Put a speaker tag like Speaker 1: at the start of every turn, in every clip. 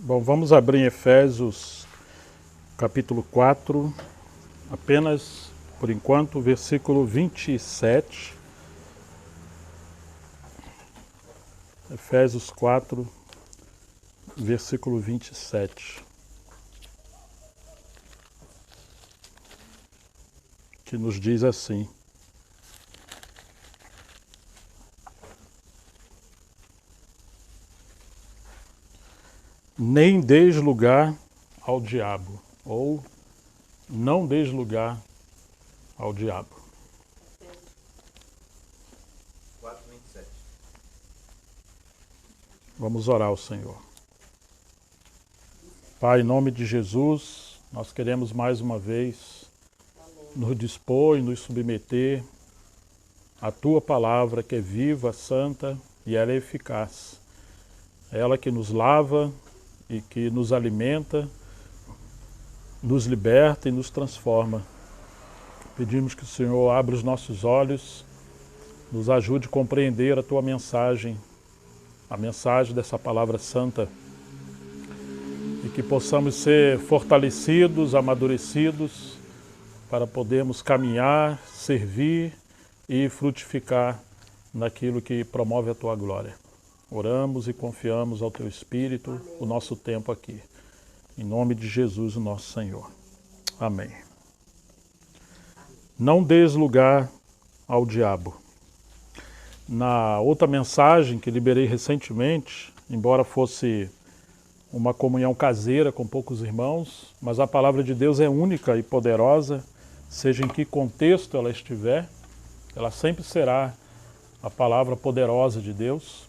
Speaker 1: Bom, vamos abrir em Efésios, capítulo 4, apenas, por enquanto, versículo 27. Efésios 4, versículo 27. Que nos diz assim: nem deis lugar ao diabo, ou não deis lugar ao diabo.
Speaker 2: 4:27.
Speaker 1: Vamos orar ao Senhor. Pai, em nome de Jesus, nós queremos mais uma vez nos dispor e nos submeter à Tua palavra, que é viva, santa e ela é eficaz. Ela que nos lava e que nos alimenta, nos liberta e nos transforma. Pedimos que o Senhor abra os nossos olhos, nos ajude a compreender a Tua mensagem, a mensagem dessa palavra santa, e que possamos ser fortalecidos, amadurecidos, para podermos caminhar, servir e frutificar naquilo que promove a Tua glória. Oramos e confiamos ao Teu Espírito. Amém. O nosso tempo aqui. Em nome de Jesus, o nosso Senhor. Amém. Não des lugar ao diabo. Na outra mensagem que liberei recentemente, embora fosse uma comunhão caseira com poucos irmãos, mas a palavra de Deus é única e poderosa, seja em que contexto ela estiver, ela sempre será a palavra poderosa de Deus.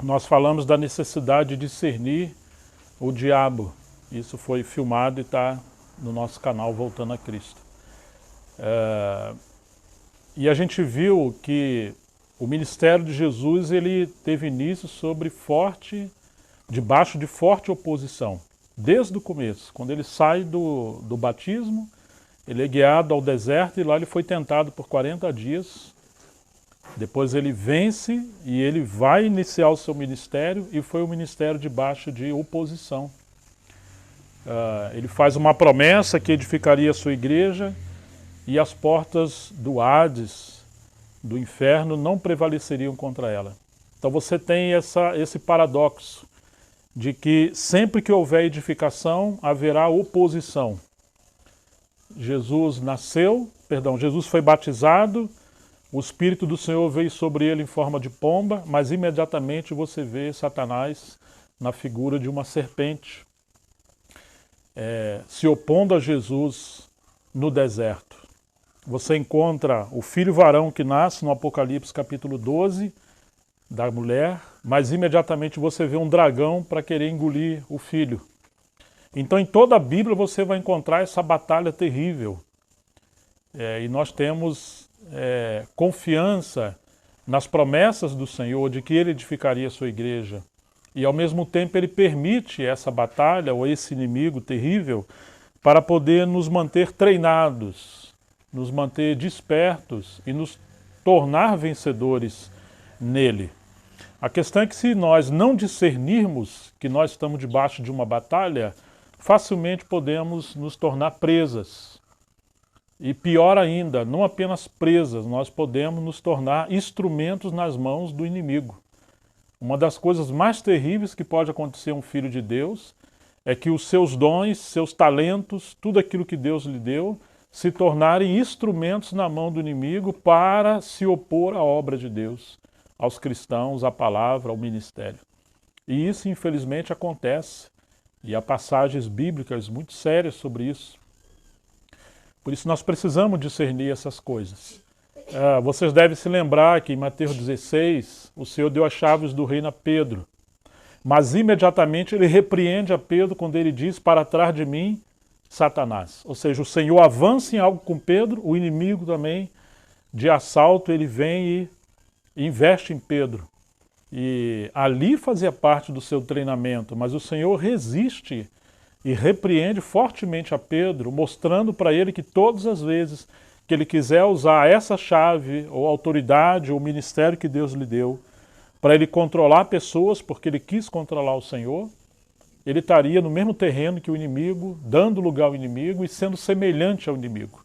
Speaker 1: Nós falamos da necessidade de discernir o diabo. Isso foi filmado e está no nosso canal Voltando a Cristo. E a gente viu que o ministério de Jesus ele teve início debaixo de forte oposição. Desde o começo, quando ele sai do batismo, ele é guiado ao deserto e lá ele foi tentado por 40 dias. Depois ele vence e ele vai iniciar o seu ministério, e foi um ministério debaixo de oposição. Ele faz uma promessa que edificaria a sua igreja e as portas do Hades, do inferno, não prevaleceriam contra ela. Então você tem esse paradoxo de que sempre que houver edificação, haverá oposição. Jesus foi batizado, o Espírito do Senhor veio sobre ele em forma de pomba, mas imediatamente você vê Satanás na figura de uma serpente, se opondo a Jesus no deserto. Você encontra o filho varão que nasce no Apocalipse capítulo 12, da mulher, mas imediatamente você vê um dragão para querer engolir o filho. Então em toda a Bíblia você vai encontrar essa batalha terrível. E nós temos confiança nas promessas do Senhor de que Ele edificaria a sua igreja. E ao mesmo tempo Ele permite essa batalha ou esse inimigo terrível para poder nos manter treinados, nos manter despertos e nos tornar vencedores nele. A questão é que se nós não discernirmos que nós estamos debaixo de uma batalha, facilmente podemos nos tornar presas. E pior ainda, não apenas presas, nós podemos nos tornar instrumentos nas mãos do inimigo. Uma das coisas mais terríveis que pode acontecer a um filho de Deus é que os seus dons, seus talentos, tudo aquilo que Deus lhe deu, se tornarem instrumentos na mão do inimigo para se opor à obra de Deus, aos cristãos, à palavra, ao ministério. E isso, infelizmente, acontece. E há passagens bíblicas muito sérias sobre isso. Por isso nós precisamos discernir essas coisas. Vocês devem se lembrar que em Mateus 16, o Senhor deu as chaves do reino a Pedro. Mas imediatamente ele repreende a Pedro quando ele diz: para trás de mim, Satanás. Ou seja, o Senhor avança em algo com Pedro, o inimigo também, de assalto, ele vem e investe em Pedro. E ali fazia parte do seu treinamento, mas o Senhor resiste e repreende fortemente a Pedro, mostrando para ele que todas as vezes que ele quiser usar essa chave, ou autoridade, ou ministério que Deus lhe deu, para ele controlar pessoas, porque ele quis controlar o Senhor, ele estaria no mesmo terreno que o inimigo, dando lugar ao inimigo e sendo semelhante ao inimigo.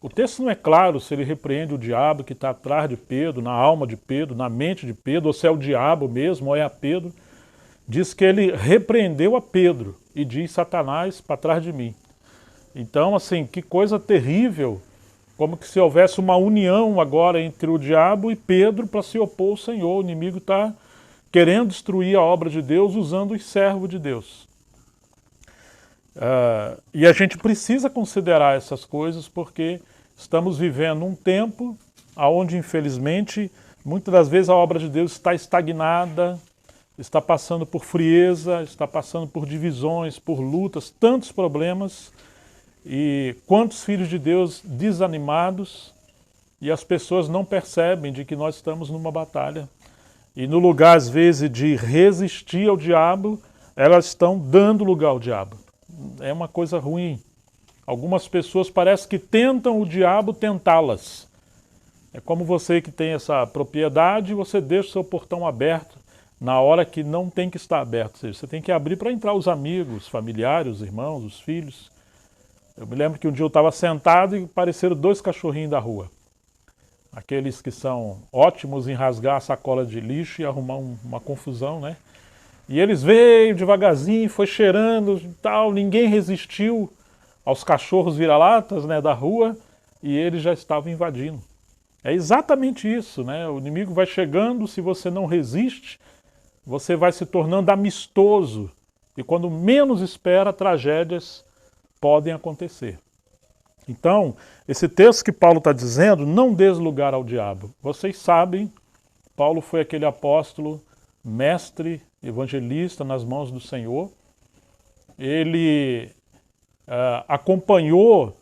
Speaker 1: O texto não é claro se ele repreende o diabo que está atrás de Pedro, na alma de Pedro, na mente de Pedro, ou se é o diabo mesmo, ou é a Pedro. Diz que ele repreendeu a Pedro e diz: Satanás, para trás de mim. Então, assim, que coisa terrível, como que se houvesse uma união agora entre o diabo e Pedro para se opor ao Senhor. O inimigo está querendo destruir a obra de Deus usando os servos de Deus. E a gente precisa considerar essas coisas porque estamos vivendo um tempo onde, infelizmente, muitas das vezes a obra de Deus está estagnada, está passando por frieza, está passando por divisões, por lutas, tantos problemas, e quantos filhos de Deus desanimados, e as pessoas não percebem de que nós estamos numa batalha. E no lugar, às vezes, de resistir ao diabo, elas estão dando lugar ao diabo. É uma coisa ruim. Algumas pessoas parece que tentam o diabo tentá-las. É como você que tem essa propriedade, você deixa o seu portão aberto na hora que não tem que estar aberto. Ou seja, você tem que abrir para entrar os amigos, familiares, os irmãos, os filhos. Eu me lembro que um dia eu estava sentado e apareceram 2 cachorrinhos da rua. Aqueles que são ótimos em rasgar a sacola de lixo e arrumar uma confusão, né? E eles veio devagarzinho, foi cheirando e tal, ninguém resistiu aos cachorros vira-latas, né, da rua, e eles já estavam invadindo. É exatamente isso, né? O inimigo vai chegando, se você não resiste, você vai se tornando amistoso. E quando menos espera, tragédias podem acontecer. Então, esse texto que Paulo está dizendo, não dê lugar ao diabo. Vocês sabem, Paulo foi aquele apóstolo, mestre, evangelista nas mãos do Senhor. Ele acompanhou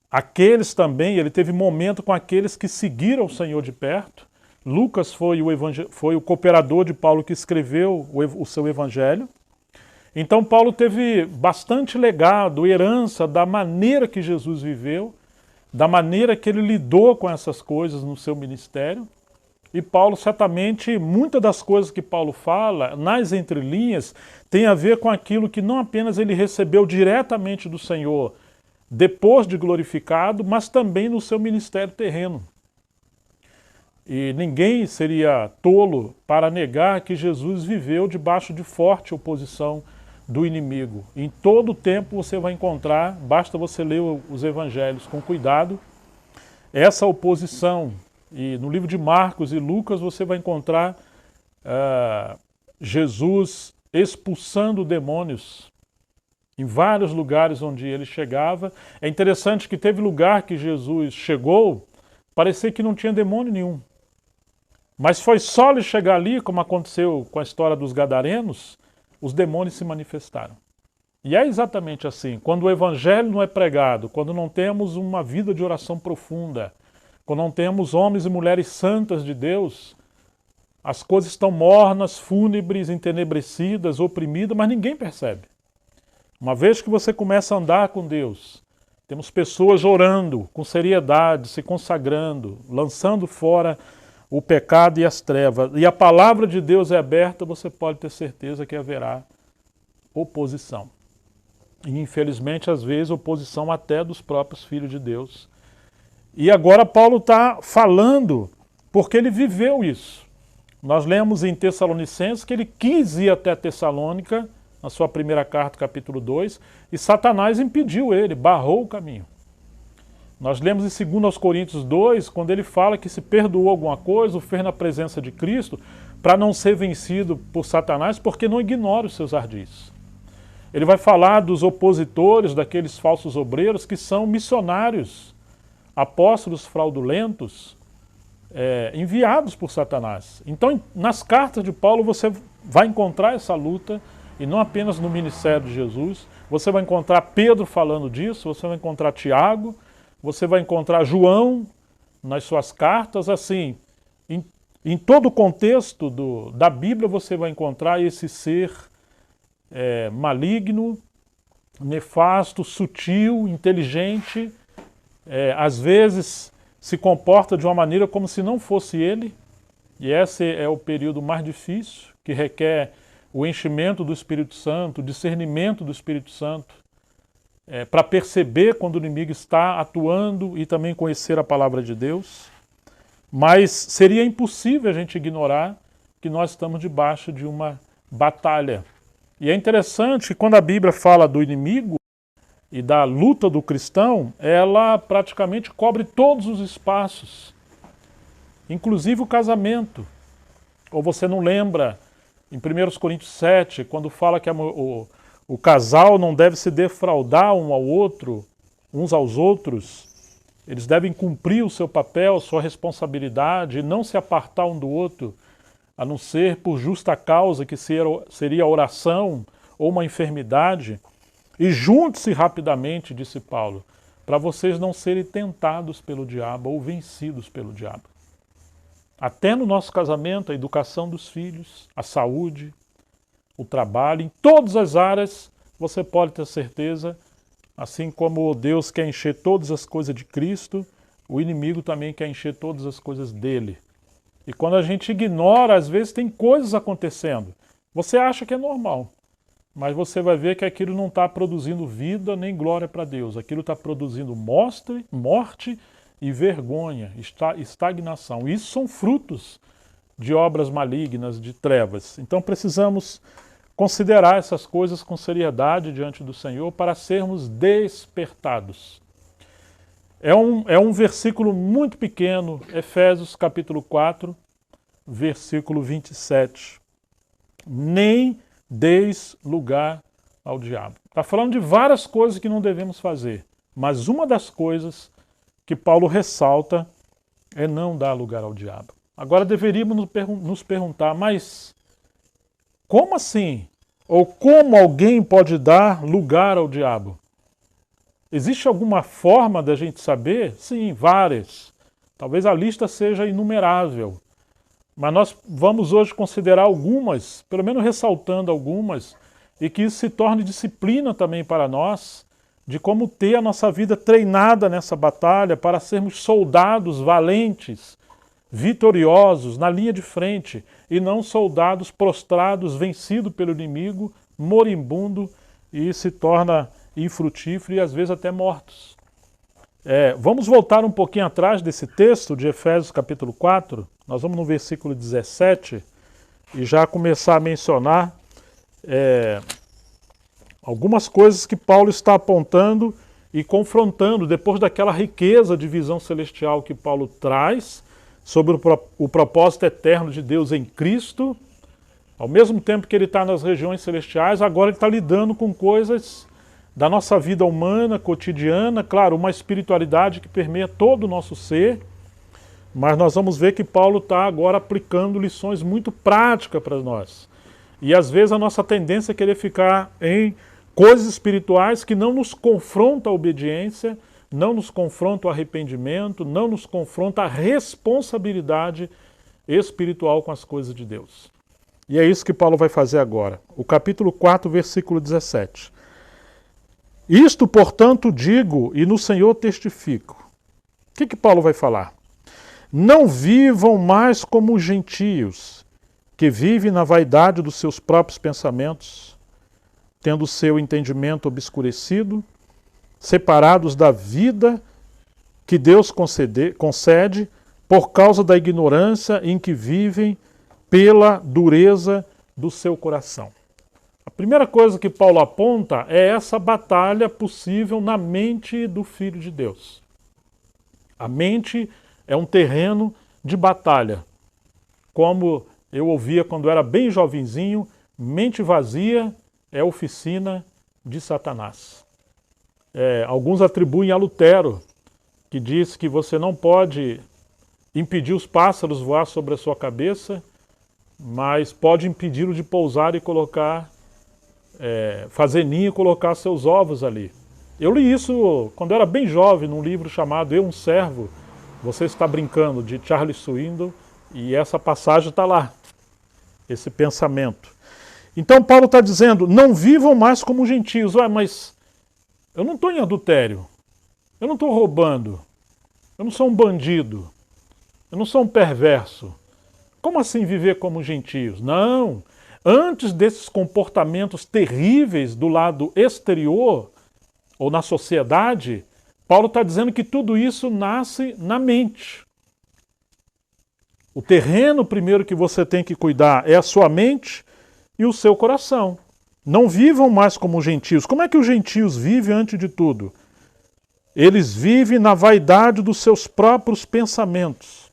Speaker 1: aqueles também, ele teve momento com aqueles que seguiram o Senhor de perto. Lucas foi o cooperador de Paulo que escreveu o seu evangelho. Então Paulo teve bastante legado, herança da maneira que Jesus viveu, da maneira que ele lidou com essas coisas no seu ministério. E Paulo, certamente, muitas das coisas que Paulo fala, nas entrelinhas, tem a ver com aquilo que não apenas ele recebeu diretamente do Senhor depois de glorificado, mas também no seu ministério terreno. E ninguém seria tolo para negar que Jesus viveu debaixo de forte oposição do inimigo. Em todo o tempo você vai encontrar, basta você ler os evangelhos com cuidado, essa oposição. E no livro de Marcos e Lucas você vai encontrar Jesus expulsando demônios em vários lugares onde ele chegava. É interessante que teve lugar que Jesus chegou, parecia que não tinha demônio nenhum. Mas foi só ele chegar ali, como aconteceu com a história dos gadarenos, os demônios se manifestaram. E é exatamente assim, quando o evangelho não é pregado, quando não temos uma vida de oração profunda, quando não temos homens e mulheres santas de Deus, as coisas estão mornas, fúnebres, entenebrecidas, oprimidas, mas ninguém percebe. Uma vez que você começa a andar com Deus, temos pessoas orando com seriedade, se consagrando, lançando fora o pecado e as trevas, e a palavra de Deus é aberta, você pode ter certeza que haverá oposição. E infelizmente, às vezes, oposição até dos próprios filhos de Deus. E agora Paulo está falando porque ele viveu isso. Nós lemos em Tessalonicenses que ele quis ir até Tessalônica, na sua primeira carta, capítulo 2, e Satanás impediu ele, barrou o caminho. Nós lemos em 2 Coríntios 2, quando ele fala que se perdoou alguma coisa, o fez na presença de Cristo, para não ser vencido por Satanás, porque não ignora os seus ardis. Ele vai falar dos opositores, daqueles falsos obreiros que são missionários, apóstolos fraudulentos, enviados por Satanás. Então, nas cartas de Paulo, você vai encontrar essa luta, e não apenas no ministério de Jesus. Você vai encontrar Pedro falando disso, você vai encontrar Tiago, você vai encontrar João nas suas cartas. Assim, em todo o contexto da Bíblia, você vai encontrar esse ser maligno, nefasto, sutil, inteligente, às vezes se comporta de uma maneira como se não fosse ele, e esse é o período mais difícil, que requer o enchimento do Espírito Santo, o discernimento do Espírito Santo, para perceber quando o inimigo está atuando e também conhecer a palavra de Deus. Mas seria impossível a gente ignorar que nós estamos debaixo de uma batalha. E é interessante que quando a Bíblia fala do inimigo e da luta do cristão, ela praticamente cobre todos os espaços, inclusive o casamento. Ou você não lembra, em 1 Coríntios 7, quando fala que o casal não deve se defraudar uns aos outros, eles devem cumprir o seu papel, sua responsabilidade, e não se apartar um do outro, a não ser por justa causa, que seria a oração ou uma enfermidade. E junte-se rapidamente, disse Paulo, para vocês não serem tentados pelo diabo ou vencidos pelo diabo. Até no nosso casamento, a educação dos filhos, a saúde, o trabalho, em todas as áreas, você pode ter certeza, assim como Deus quer encher todas as coisas de Cristo, o inimigo também quer encher todas as coisas dele. E quando a gente ignora, às vezes tem coisas acontecendo. Você acha que é normal, mas você vai ver que aquilo não está produzindo vida nem glória para Deus. Aquilo está produzindo morte e vergonha, estagnação. Isso são frutos de obras malignas, de trevas. Então precisamos considerar essas coisas com seriedade diante do Senhor para sermos despertados. É um versículo muito pequeno, Efésios capítulo 4, versículo 27. Nem deis lugar ao diabo. Está falando de várias coisas que não devemos fazer, mas uma das coisas que Paulo ressalta é não dar lugar ao diabo. Agora deveríamos nos perguntar, mas como assim? Ou como alguém pode dar lugar ao diabo? Existe alguma forma da gente saber? Sim, várias. Talvez a lista seja inumerável. Mas nós vamos hoje considerar algumas, pelo menos ressaltando algumas, e que isso se torne disciplina também para nós, de como ter a nossa vida treinada nessa batalha para sermos soldados valentes, vitoriosos, na linha de frente, e não soldados prostrados, vencidos pelo inimigo, moribundo, e se torna infrutífero e às vezes até mortos. Vamos voltar um pouquinho atrás desse texto de Efésios capítulo 4, nós vamos no versículo 17 e já começar a mencionar algumas coisas que Paulo está apontando e confrontando depois daquela riqueza de visão celestial que Paulo traz sobre o propósito eterno de Deus em Cristo. Ao mesmo tempo que ele está nas regiões celestiais, agora ele está lidando com coisas da nossa vida humana, cotidiana, claro, uma espiritualidade que permeia todo o nosso ser, mas nós vamos ver que Paulo está agora aplicando lições muito práticas para nós. E às vezes a nossa tendência é querer ficar em coisas espirituais que não nos confrontam a obediência, não nos confrontam o arrependimento, não nos confrontam a responsabilidade espiritual com as coisas de Deus. E é isso que Paulo vai fazer agora. O capítulo 4, versículo 17. Isto, portanto, digo e no Senhor testifico. O que Paulo vai falar? Não vivam mais como os gentios, que vivem na vaidade dos seus próprios pensamentos, tendo seu entendimento obscurecido, separados da vida que Deus concede por causa da ignorância em que vivem pela dureza do seu coração. A primeira coisa que Paulo aponta é essa batalha possível na mente do Filho de Deus. A mente é um terreno de batalha. Como eu ouvia quando era bem jovenzinho, mente vazia é oficina de Satanás. Alguns atribuem a Lutero, que diz que você não pode impedir os pássaros voar sobre a sua cabeça, mas pode impedi-lo de pousar e colocar, fazer ninho e colocar seus ovos ali. Eu li isso quando era bem jovem, num livro chamado Eu, um Servo, Você Está Brincando, de Charles Swindoll, e essa passagem está lá, esse pensamento. Então Paulo está dizendo, não vivam mais como gentios. Mas eu não estou em adultério, eu não estou roubando, eu não sou um bandido, eu não sou um perverso. Como assim viver como gentios? Não, antes desses comportamentos terríveis do lado exterior, ou na sociedade, Paulo está dizendo que tudo isso nasce na mente. O terreno primeiro que você tem que cuidar é a sua mente e o seu coração. Não vivam mais como os gentios. Como é que os gentios vivem antes de tudo? Eles vivem na vaidade dos seus próprios pensamentos.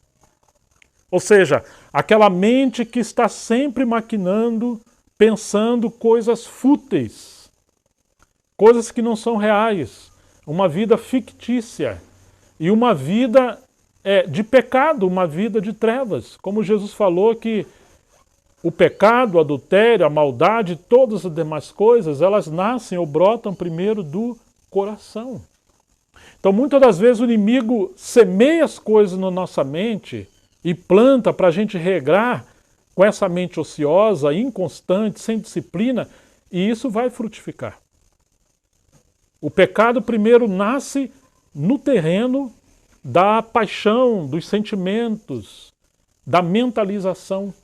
Speaker 1: Ou seja, aquela mente que está sempre maquinando, pensando coisas fúteis, coisas que não são reais, uma vida fictícia e uma vida de pecado, uma vida de trevas. Como Jesus falou que o pecado, o adultério, a maldade, todas as demais coisas, elas nascem ou brotam primeiro do coração. Então, muitas das vezes o inimigo semeia as coisas na nossa mente e planta para a gente regrar com essa mente ociosa, inconstante, sem disciplina, e isso vai frutificar. O pecado primeiro nasce no terreno da paixão, dos sentimentos, da mentalização.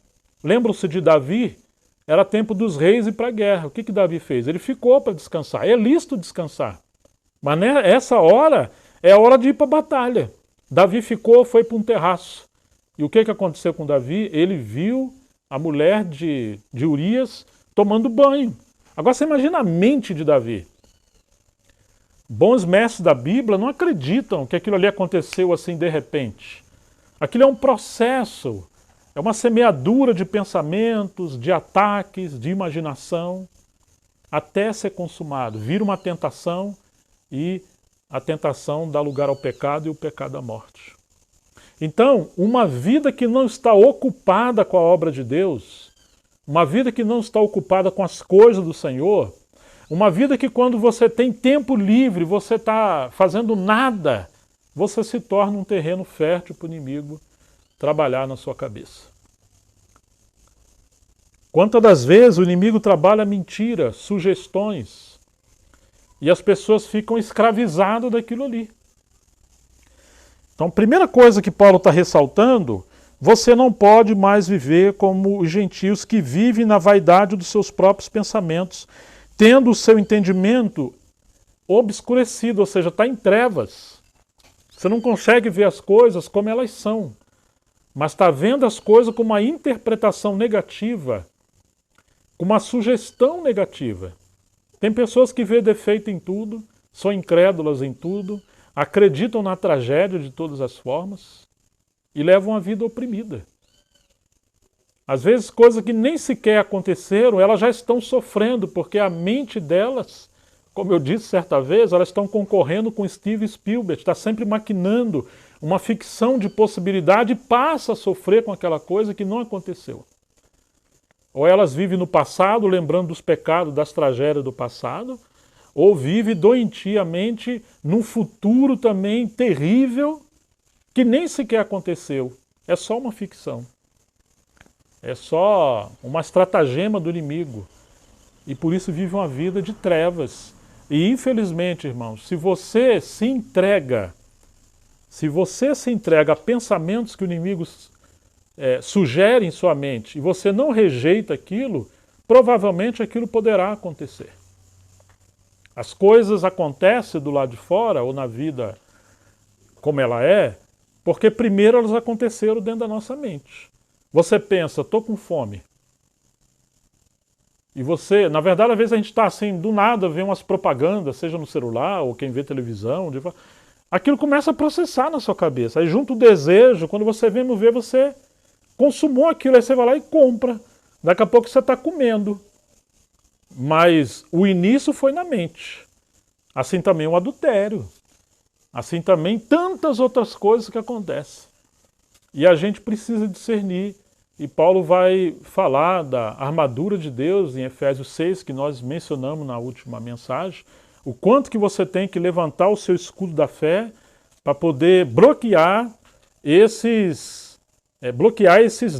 Speaker 1: Lembram-se de Davi? Era tempo dos reis ir para a guerra. O que Davi fez? Ele ficou para descansar. É lícito descansar. Mas essa hora é a hora de ir para a batalha. Davi ficou, foi para um terraço. E o que aconteceu com Davi? Ele viu a mulher de Urias tomando banho. Agora você imagina a mente de Davi. Bons mestres da Bíblia não acreditam que aquilo ali aconteceu assim de repente. Aquilo é um processo, é uma semeadura de pensamentos, de ataques, de imaginação, até ser consumado. Vira uma tentação e a tentação dá lugar ao pecado e o pecado à morte. Então, uma vida que não está ocupada com a obra de Deus, uma vida que não está ocupada com as coisas do Senhor, uma vida que quando você tem tempo livre, você está fazendo nada, você se torna um terreno fértil para o inimigo trabalhar na sua cabeça. Quantas das vezes o inimigo trabalha mentira, sugestões, e as pessoas ficam escravizadas daquilo ali. Então, a primeira coisa que Paulo está ressaltando, você não pode mais viver como os gentios que vivem na vaidade dos seus próprios pensamentos, tendo o seu entendimento obscurecido, ou seja, está em trevas. Você não consegue ver as coisas como elas são, mas está vendo as coisas com uma interpretação negativa, com uma sugestão negativa. Tem pessoas que vêem defeito em tudo, são incrédulas em tudo, acreditam na tragédia de todas as formas e levam uma vida oprimida. Às vezes, coisas que nem sequer aconteceram, elas já estão sofrendo, porque a mente delas, como eu disse certa vez, elas estão concorrendo com Steven Spielberg, está sempre maquinando uma ficção de possibilidade e passa a sofrer com aquela coisa que não aconteceu. Ou elas vivem no passado, lembrando dos pecados, das tragédias do passado, ou vivem doentiamente num futuro também terrível, que nem sequer aconteceu. É só uma ficção. É só uma estratagema do inimigo. E por isso vive uma vida de trevas. E infelizmente, irmãos, se você se entrega a pensamentos que o inimigo sugere em sua mente, e você não rejeita aquilo, provavelmente aquilo poderá acontecer. As coisas acontecem do lado de fora, ou na vida como ela é, porque primeiro elas aconteceram dentro da nossa mente. Você pensa, estou com fome. E você, na verdade, às vezes a gente está assim, do nada, vê umas propagandas, seja no celular, ou quem vê televisão, aquilo começa a processar na sua cabeça. Aí junto o desejo, quando você vem ver, você consumou aquilo, aí você vai lá e compra. Daqui a pouco você está comendo. Mas o início foi na mente. Assim também o adultério. Assim também tantas outras coisas que acontecem. E a gente precisa discernir. E Paulo vai falar da armadura de Deus em Efésios 6, que nós mencionamos na última mensagem. O quanto que você tem que levantar o seu escudo da fé para poder bloquear esses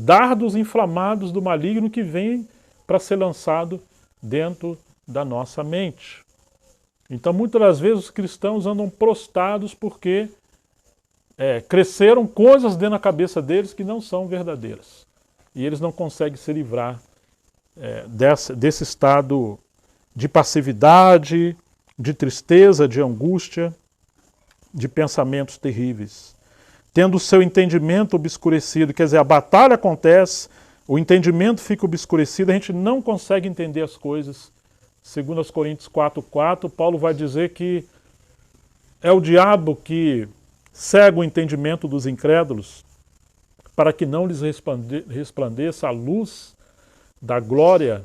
Speaker 1: dardos inflamados do maligno que vem para ser lançado dentro da nossa mente. Então, muitas das vezes, os cristãos andam prostrados porque cresceram coisas dentro da cabeça deles que não são verdadeiras. E eles não conseguem se livrar desse estado de passividade, de tristeza, de angústia, de pensamentos terríveis. Tendo o seu entendimento obscurecido, quer dizer, a batalha acontece, o entendimento fica obscurecido, a gente não consegue entender as coisas. Segundo aos Coríntios 4:4, Paulo vai dizer que é o diabo que cega o entendimento dos incrédulos para que não lhes resplandeça a luz da glória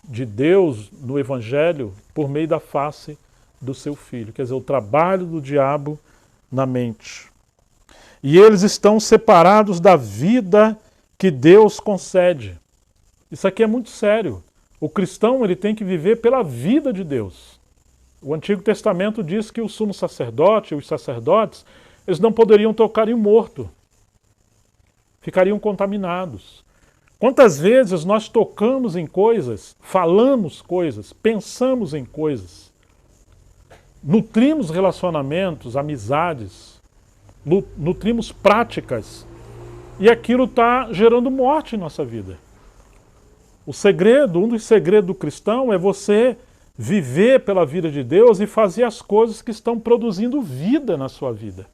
Speaker 1: de Deus no Evangelho por meio da face do seu Filho. Quer dizer, o trabalho do diabo na mente. E eles estão separados da vida que Deus concede. Isso aqui é muito sério. O cristão ele tem que viver pela vida de Deus. O Antigo Testamento diz que o sumo sacerdote, os sacerdotes, eles não poderiam tocar em um morto. Ficariam contaminados. Quantas vezes nós tocamos em coisas, falamos coisas, pensamos em coisas, nutrimos relacionamentos, amizades, nutrimos práticas, e aquilo está gerando morte em nossa vida. O segredo, um dos segredos do cristão é você viver pela vida de Deus e fazer as coisas que estão produzindo vida na sua vida.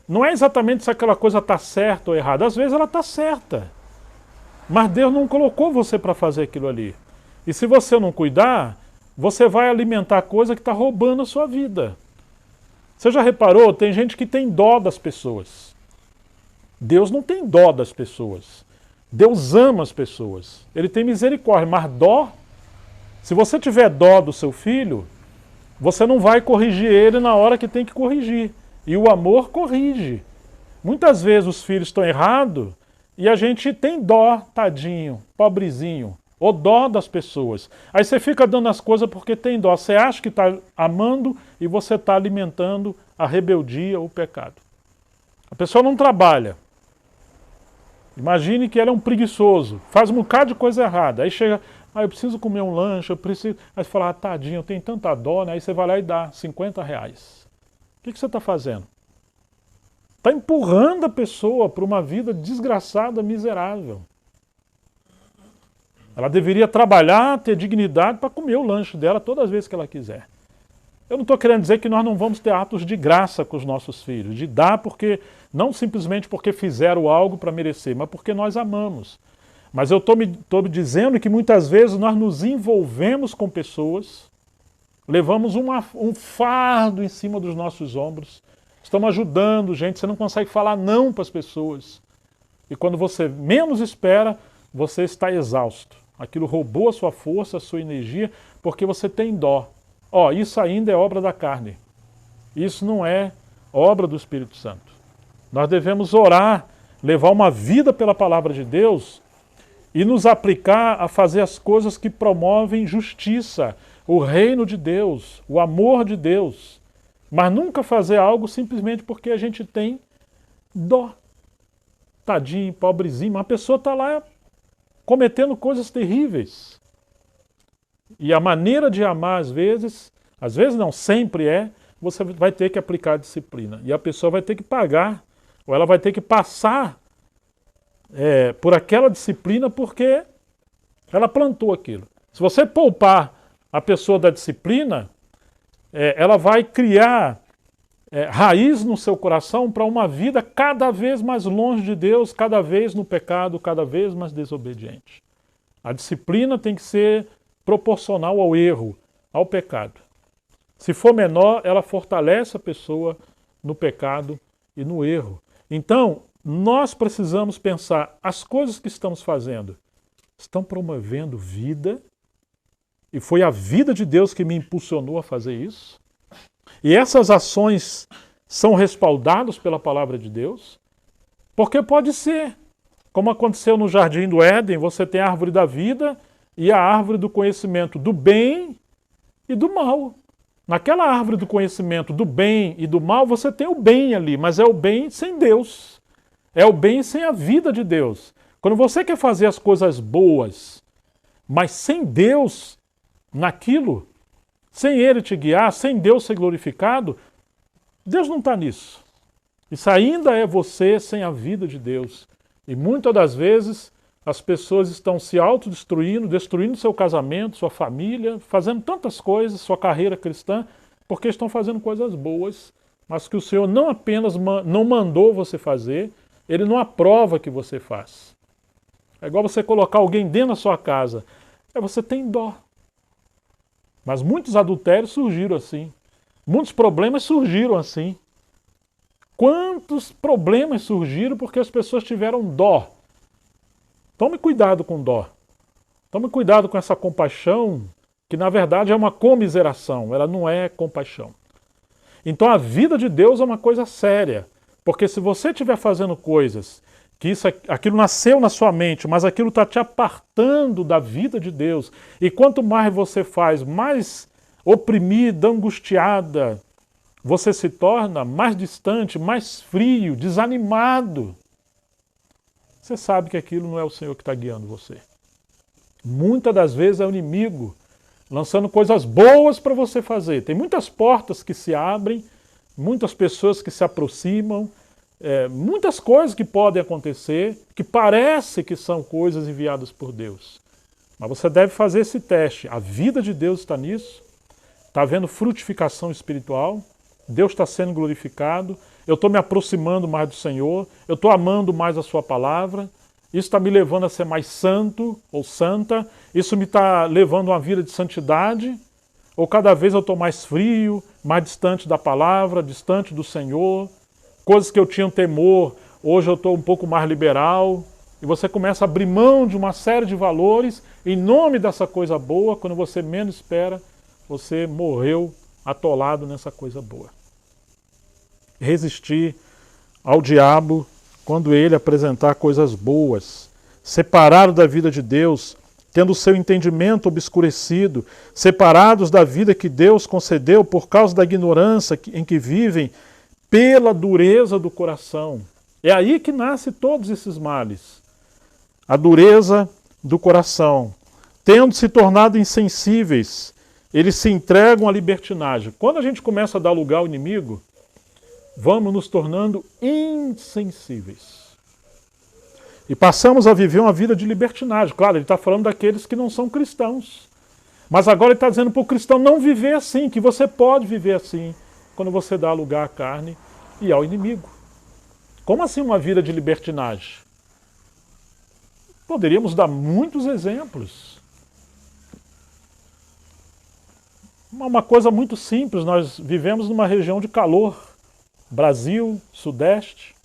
Speaker 1: Não é exatamente se aquela coisa está certa ou errada. Às vezes ela está certa. Mas Deus não colocou você para fazer aquilo ali. E se você não cuidar, você vai alimentar coisa que está roubando a sua vida. Você já reparou? Tem gente que tem dó das pessoas. Deus não tem dó das pessoas. Deus ama as pessoas. Ele tem misericórdia, mas dó... Se você tiver dó do seu filho, você não vai corrigir ele na hora que tem que corrigir. E o amor corrige. Muitas vezes os filhos estão errados e a gente tem dó, tadinho, pobrezinho, ou dó das pessoas. Aí você fica dando as coisas porque tem dó. Você acha que está amando e você está alimentando a rebeldia ou o pecado. A pessoa não trabalha. Imagine que ela é um preguiçoso, faz um bocado de coisa errada. Aí chega, eu preciso comer um lanche, eu preciso... Aí você fala, tadinho, eu tenho tanta dó, né? Aí você vai lá e dá R$50. O que você está fazendo? Está empurrando a pessoa para uma vida desgraçada, miserável. Ela deveria trabalhar, ter dignidade para comer o lanche dela todas as vezes que ela quiser. Eu não estou querendo dizer que nós não vamos ter atos de graça com os nossos filhos, de dar porque, não simplesmente porque fizeram algo para merecer, mas porque nós amamos. Mas eu estou me dizendo que muitas vezes nós nos envolvemos com pessoas, levamos um fardo em cima dos nossos ombros, estamos ajudando gente, você não consegue falar não para as pessoas. E quando você menos espera, você está exausto. Aquilo roubou a sua força, a sua energia, porque você tem dó. Isso ainda é obra da carne. Isso não é obra do Espírito Santo. Nós devemos orar, levar uma vida pela palavra de Deus e nos aplicar a fazer as coisas que promovem justiça, o reino de Deus, o amor de Deus. Mas nunca fazer algo simplesmente porque a gente tem dó. Tadinho, pobrezinho, mas a pessoa está lá cometendo coisas terríveis. E a maneira de amar, às vezes não, sempre você vai ter que aplicar a disciplina. E a pessoa vai ter que pagar, ou ela vai ter que passar por aquela disciplina porque ela plantou aquilo. Se você poupar a pessoa da disciplina, ela vai criar raiz no seu coração para uma vida cada vez mais longe de Deus, cada vez no pecado, cada vez mais desobediente. A disciplina tem que ser proporcional ao erro, ao pecado. Se for menor, ela fortalece a pessoa no pecado e no erro. Então, nós precisamos pensar, as coisas que estamos fazendo estão promovendo vida, e foi a vida de Deus que me impulsionou a fazer isso, e essas ações são respaldadas pela palavra de Deus, porque pode ser, como aconteceu no Jardim do Éden, você tem a árvore da vida e a árvore do conhecimento do bem e do mal. Naquela árvore do conhecimento do bem e do mal, você tem o bem ali, mas é o bem sem Deus. É o bem sem a vida de Deus. Quando você quer fazer as coisas boas, mas sem Deus naquilo, sem Ele te guiar, sem Deus ser glorificado, Deus não está nisso. Isso ainda é você sem a vida de Deus. E muitas das vezes as pessoas estão se autodestruindo, destruindo seu casamento, sua família, fazendo tantas coisas, sua carreira cristã, porque estão fazendo coisas boas, mas que o Senhor não apenas não mandou você fazer, Ele não aprova que você faça. É igual você colocar alguém dentro da sua casa. Você tem dó. Mas muitos adultérios surgiram assim. Muitos problemas surgiram assim. Quantos problemas surgiram porque as pessoas tiveram dó? Tome cuidado com dó. Tome cuidado com essa compaixão, que na verdade é uma comiseração, ela não é compaixão. Então a vida de Deus é uma coisa séria, porque se você estiver fazendo coisas que aquilo nasceu na sua mente, mas aquilo está te apartando da vida de Deus, e quanto mais você faz, mais oprimida, angustiada, você se torna mais distante, mais frio, desanimado. Você sabe que aquilo não é o Senhor que está guiando você. Muitas das vezes é o inimigo lançando coisas boas para você fazer. Tem muitas portas que se abrem, muitas pessoas que se aproximam, muitas coisas que podem acontecer, que parece que são coisas enviadas por Deus. Mas você deve fazer esse teste. A vida de Deus está nisso. Está havendo frutificação espiritual. Deus está sendo glorificado. Eu estou me aproximando mais do Senhor, eu estou amando mais a sua palavra, isso está me levando a ser mais santo ou santa, isso me está levando a uma vida de santidade, ou cada vez eu estou mais frio, mais distante da palavra, distante do Senhor, coisas que eu tinha temor, hoje eu estou um pouco mais liberal, e você começa a abrir mão de uma série de valores em nome dessa coisa boa, quando você menos espera, você morreu atolado nessa coisa boa. Resistir ao diabo quando ele apresentar coisas boas, separado da vida de Deus, tendo o seu entendimento obscurecido, separados da vida que Deus concedeu por causa da ignorância em que vivem, pela dureza do coração. É aí que nascem todos esses males. A dureza do coração. Tendo se tornado insensíveis, eles se entregam à libertinagem. Quando a gente começa a dar lugar ao inimigo, vamos nos tornando insensíveis. E passamos a viver uma vida de libertinagem. Claro, ele está falando daqueles que não são cristãos. Mas agora ele está dizendo para o cristão não viver assim, que você pode viver assim, quando você dá lugar à carne e ao inimigo. Como assim uma vida de libertinagem? Poderíamos dar muitos exemplos. Uma coisa muito simples, nós vivemos numa região de calor. Brasil, Sudeste.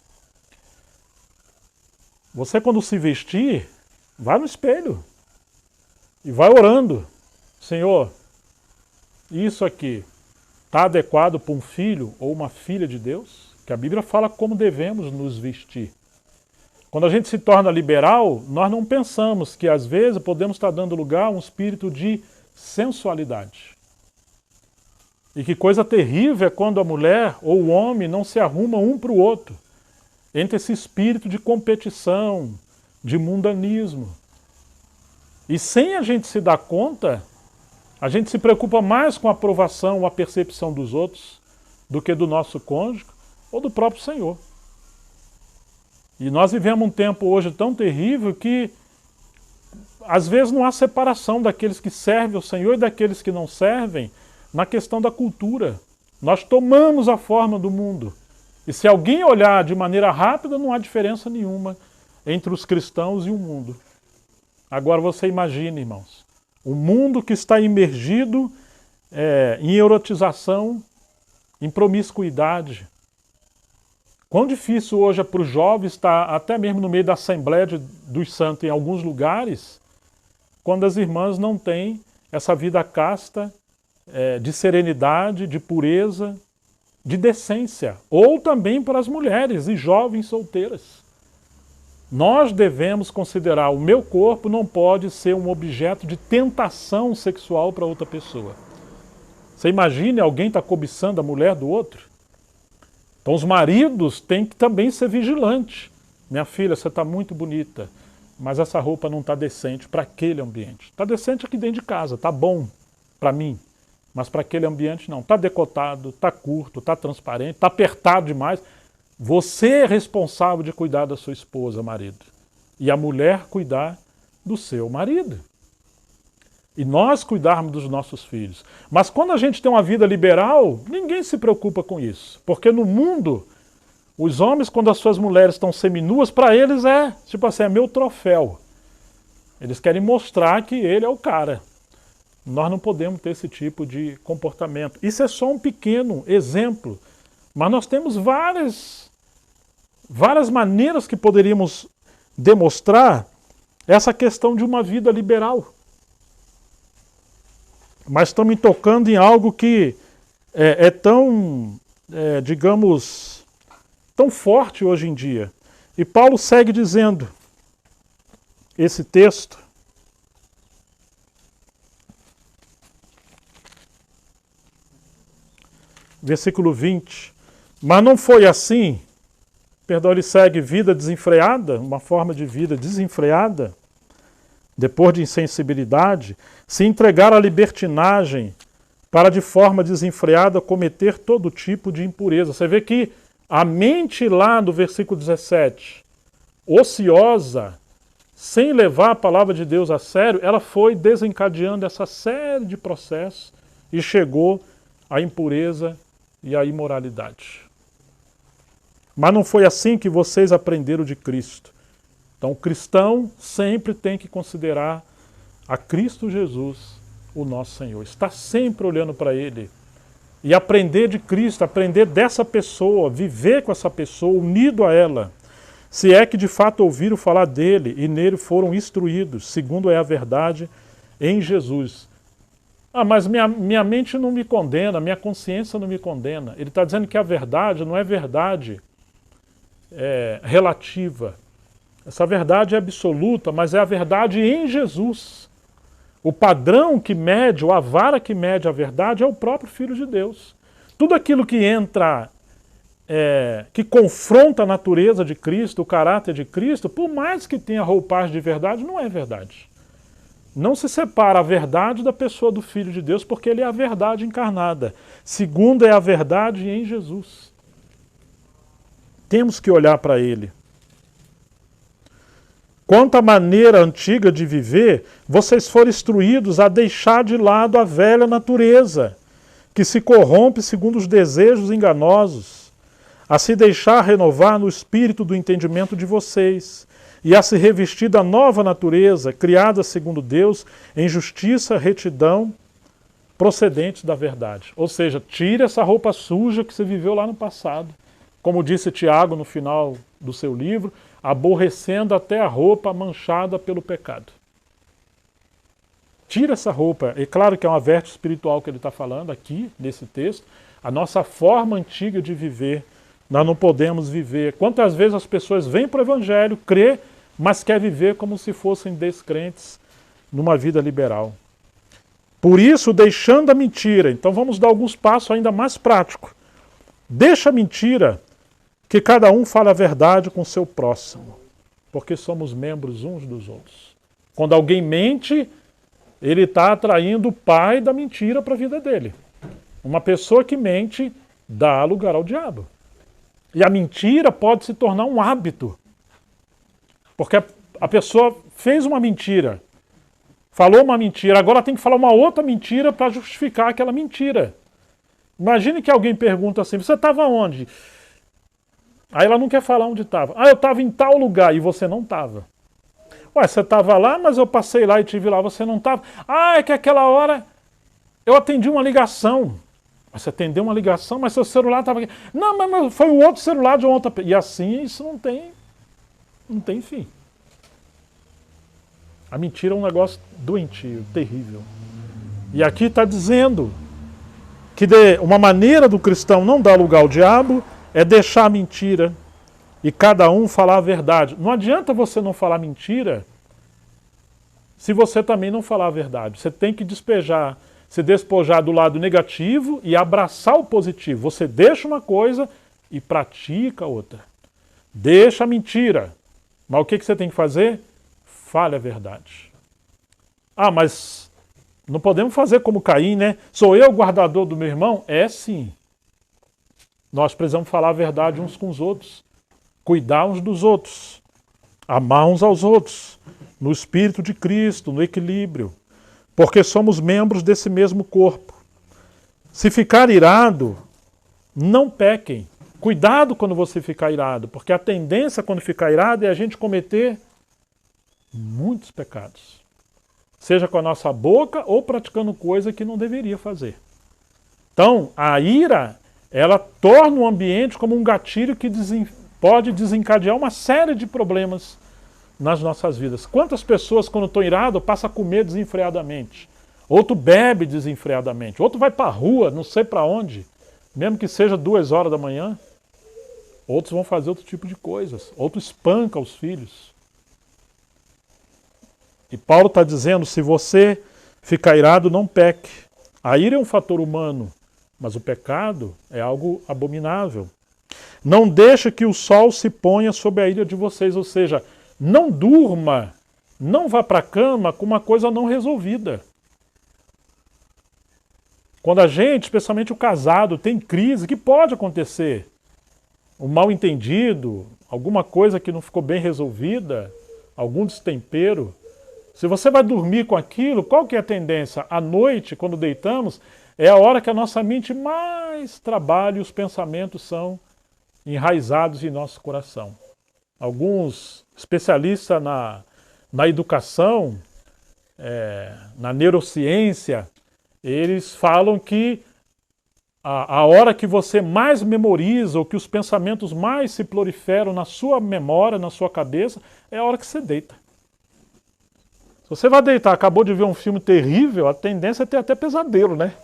Speaker 1: Você quando se vestir, vai no espelho e vai orando. Senhor, isso aqui está adequado para um filho ou uma filha de Deus? Que a Bíblia fala como devemos nos vestir. Quando a gente se torna liberal, nós não pensamos que às vezes podemos estar dando lugar a um espírito de sensualidade. E que coisa terrível é quando a mulher ou o homem não se arrumam um para o outro. Entra esse espírito de competição, de mundanismo. E sem a gente se dar conta, a gente se preocupa mais com a aprovação ou a percepção dos outros do que do nosso cônjuge ou do próprio Senhor. E nós vivemos um tempo hoje tão terrível que às vezes não há separação daqueles que servem ao Senhor e daqueles que não servem, na questão da cultura. Nós tomamos a forma do mundo. E se alguém olhar de maneira rápida, não há diferença nenhuma entre os cristãos e o mundo. Agora você imagine, irmãos, um mundo que está imergido em erotização, em promiscuidade. Quão difícil hoje é para os jovens estar até mesmo no meio da Assembleia dos Santos em alguns lugares, quando as irmãs não têm essa vida casta, de serenidade, de pureza, de decência, ou também para as mulheres e jovens solteiras. Nós devemos considerar o meu corpo não pode ser um objeto de tentação sexual para outra pessoa. Você imagine alguém estar cobiçando a mulher do outro? Então os maridos têm que também ser vigilantes. Minha filha, você está muito bonita, mas essa roupa não está decente para aquele ambiente. Está decente aqui dentro de casa, está bom para mim. Mas para aquele ambiente não. Está decotado, está curto, está transparente, está apertado demais. Você é responsável de cuidar da sua esposa, marido. e a mulher cuidar do seu marido. E nós cuidarmos dos nossos filhos. Mas quando a gente tem uma vida liberal, ninguém se preocupa com isso. Porque no mundo, os homens, quando as suas mulheres estão seminuas, para eles é, tipo assim, é meu troféu. Eles querem mostrar que ele é o cara. Nós não podemos ter esse tipo de comportamento. Isso é só um pequeno exemplo. Mas nós temos várias maneiras que poderíamos demonstrar essa questão de uma vida liberal. Mas estão me tocando em algo que é tão, digamos, tão forte hoje em dia. E Paulo segue dizendo, esse texto, versículo 20, mas não foi assim, perdão, ele segue vida desenfreada, uma forma de vida desenfreada, depois de insensibilidade, se entregar à libertinagem para de forma desenfreada cometer todo tipo de impureza. Você vê que a mente lá no versículo 17, ociosa, sem levar a palavra de Deus a sério, ela foi desencadeando essa série de processos e chegou à impureza e à imoralidade. Mas não foi assim que vocês aprenderam de Cristo. Então o cristão sempre tem que considerar a Cristo Jesus, o nosso Senhor. Está sempre olhando para Ele. E aprender de Cristo, aprender dessa pessoa, viver com essa pessoa, unido a ela. Se é que de fato ouviram falar dele e nele foram instruídos, segundo é a verdade, em Jesus. Ah, mas minha mente não me condena, minha consciência não me condena. Ele está dizendo que a verdade não é verdade relativa. Essa verdade é absoluta, mas é a verdade em Jesus. O padrão que mede, ou a vara que mede a verdade é o próprio Filho de Deus. Tudo aquilo que entra, que confronta a natureza de Cristo, o caráter de Cristo, por mais que tenha roupagem de verdade, não é verdade. Não se separa a verdade da pessoa do Filho de Deus, porque ele é a verdade encarnada. Segundo é a verdade em Jesus. Temos que olhar para ele. Quanto à maneira antiga de viver, vocês foram instruídos a deixar de lado a velha natureza, que se corrompe segundo os desejos enganosos, a se deixar renovar no espírito do entendimento de vocês, e a se revestir da nova natureza, criada segundo Deus, em justiça, retidão, procedentes da verdade. Ou seja, tire essa roupa suja que você viveu lá no passado. Como disse Tiago no final do seu livro, aborrecendo até a roupa manchada pelo pecado. Tira essa roupa. É claro que é uma veste espiritual que ele está falando aqui, nesse texto. A nossa forma antiga de viver, nós não podemos viver. Quantas vezes as pessoas vêm para o Evangelho, crê, mas quer viver como se fossem descrentes numa vida liberal. Por isso, deixando a mentira. Então vamos dar alguns passos ainda mais práticos. Deixa a mentira, que cada um fale a verdade com o seu próximo, porque somos membros uns dos outros. Quando alguém mente, ele está atraindo o pai da mentira para a vida dele. Uma pessoa que mente dá lugar ao diabo. E a mentira pode se tornar um hábito. Porque a pessoa fez uma mentira, falou uma mentira, agora tem que falar uma outra mentira para justificar aquela mentira. Imagine que alguém pergunta assim, você estava onde? Aí ela não quer falar onde estava. Ah, eu estava em tal lugar e você não estava. Ué, você estava lá, mas eu passei lá e te vi lá, você não estava. Ah, é que aquela hora eu atendi uma ligação. Você atendeu uma ligação, mas seu celular estava aqui. Não, mas foi o outro celular de outra pessoa. E assim isso não tem fim. A mentira é um negócio doentio, terrível. E aqui está dizendo que uma maneira do cristão não dar lugar ao diabo é deixar a mentira e cada um falar a verdade. Não adianta você não falar mentira se você também não falar a verdade. Você tem que se despojar do lado negativo e abraçar o positivo. Você deixa uma coisa e pratica outra. Deixa a mentira. Mas o que você tem que fazer? Fale a verdade. Ah, mas não podemos fazer como Caim, né? Sou eu o guardador do meu irmão? É sim. Nós precisamos falar a verdade uns com os outros. Cuidar uns dos outros. Amar uns aos outros, no Espírito de Cristo, no equilíbrio, porque somos membros desse mesmo corpo. Se ficar irado, não pequem. Cuidado quando você ficar irado, porque a tendência quando ficar irado é a gente cometer muitos pecados. Seja com a nossa boca ou praticando coisa que não deveria fazer. Então, a ira, ela torna o ambiente como um gatilho que pode desencadear uma série de problemas nas nossas vidas. Quantas pessoas, quando estão iradas, passam a comer desenfreadamente? Outro bebe desenfreadamente. Outro vai para a rua, não sei para onde, mesmo que seja 2 horas da manhã. Outros vão fazer outro tipo de coisas. Outro espanca os filhos. E Paulo está dizendo, se você ficar irado, não peque. A ira é um fator humano, mas o pecado é algo abominável. Não deixe que o sol se ponha sobre a ira de vocês, ou seja, não durma, não vá para a cama com uma coisa não resolvida. Quando a gente, especialmente o casado, tem crise, que pode acontecer? Um mal-entendido, alguma coisa que não ficou bem resolvida, algum destempero. Se você vai dormir com aquilo, qual que é a tendência? À noite, quando deitamos, é a hora que a nossa mente mais trabalha e os pensamentos são enraizados em nosso coração. Alguns especialistas na educação, na neurociência, eles falam que a hora que você mais memoriza, ou que os pensamentos mais se proliferam na sua memória, na sua cabeça, é a hora que você deita. Se você vai deitar, acabou de ver um filme terrível, a tendência é ter até pesadelo, né?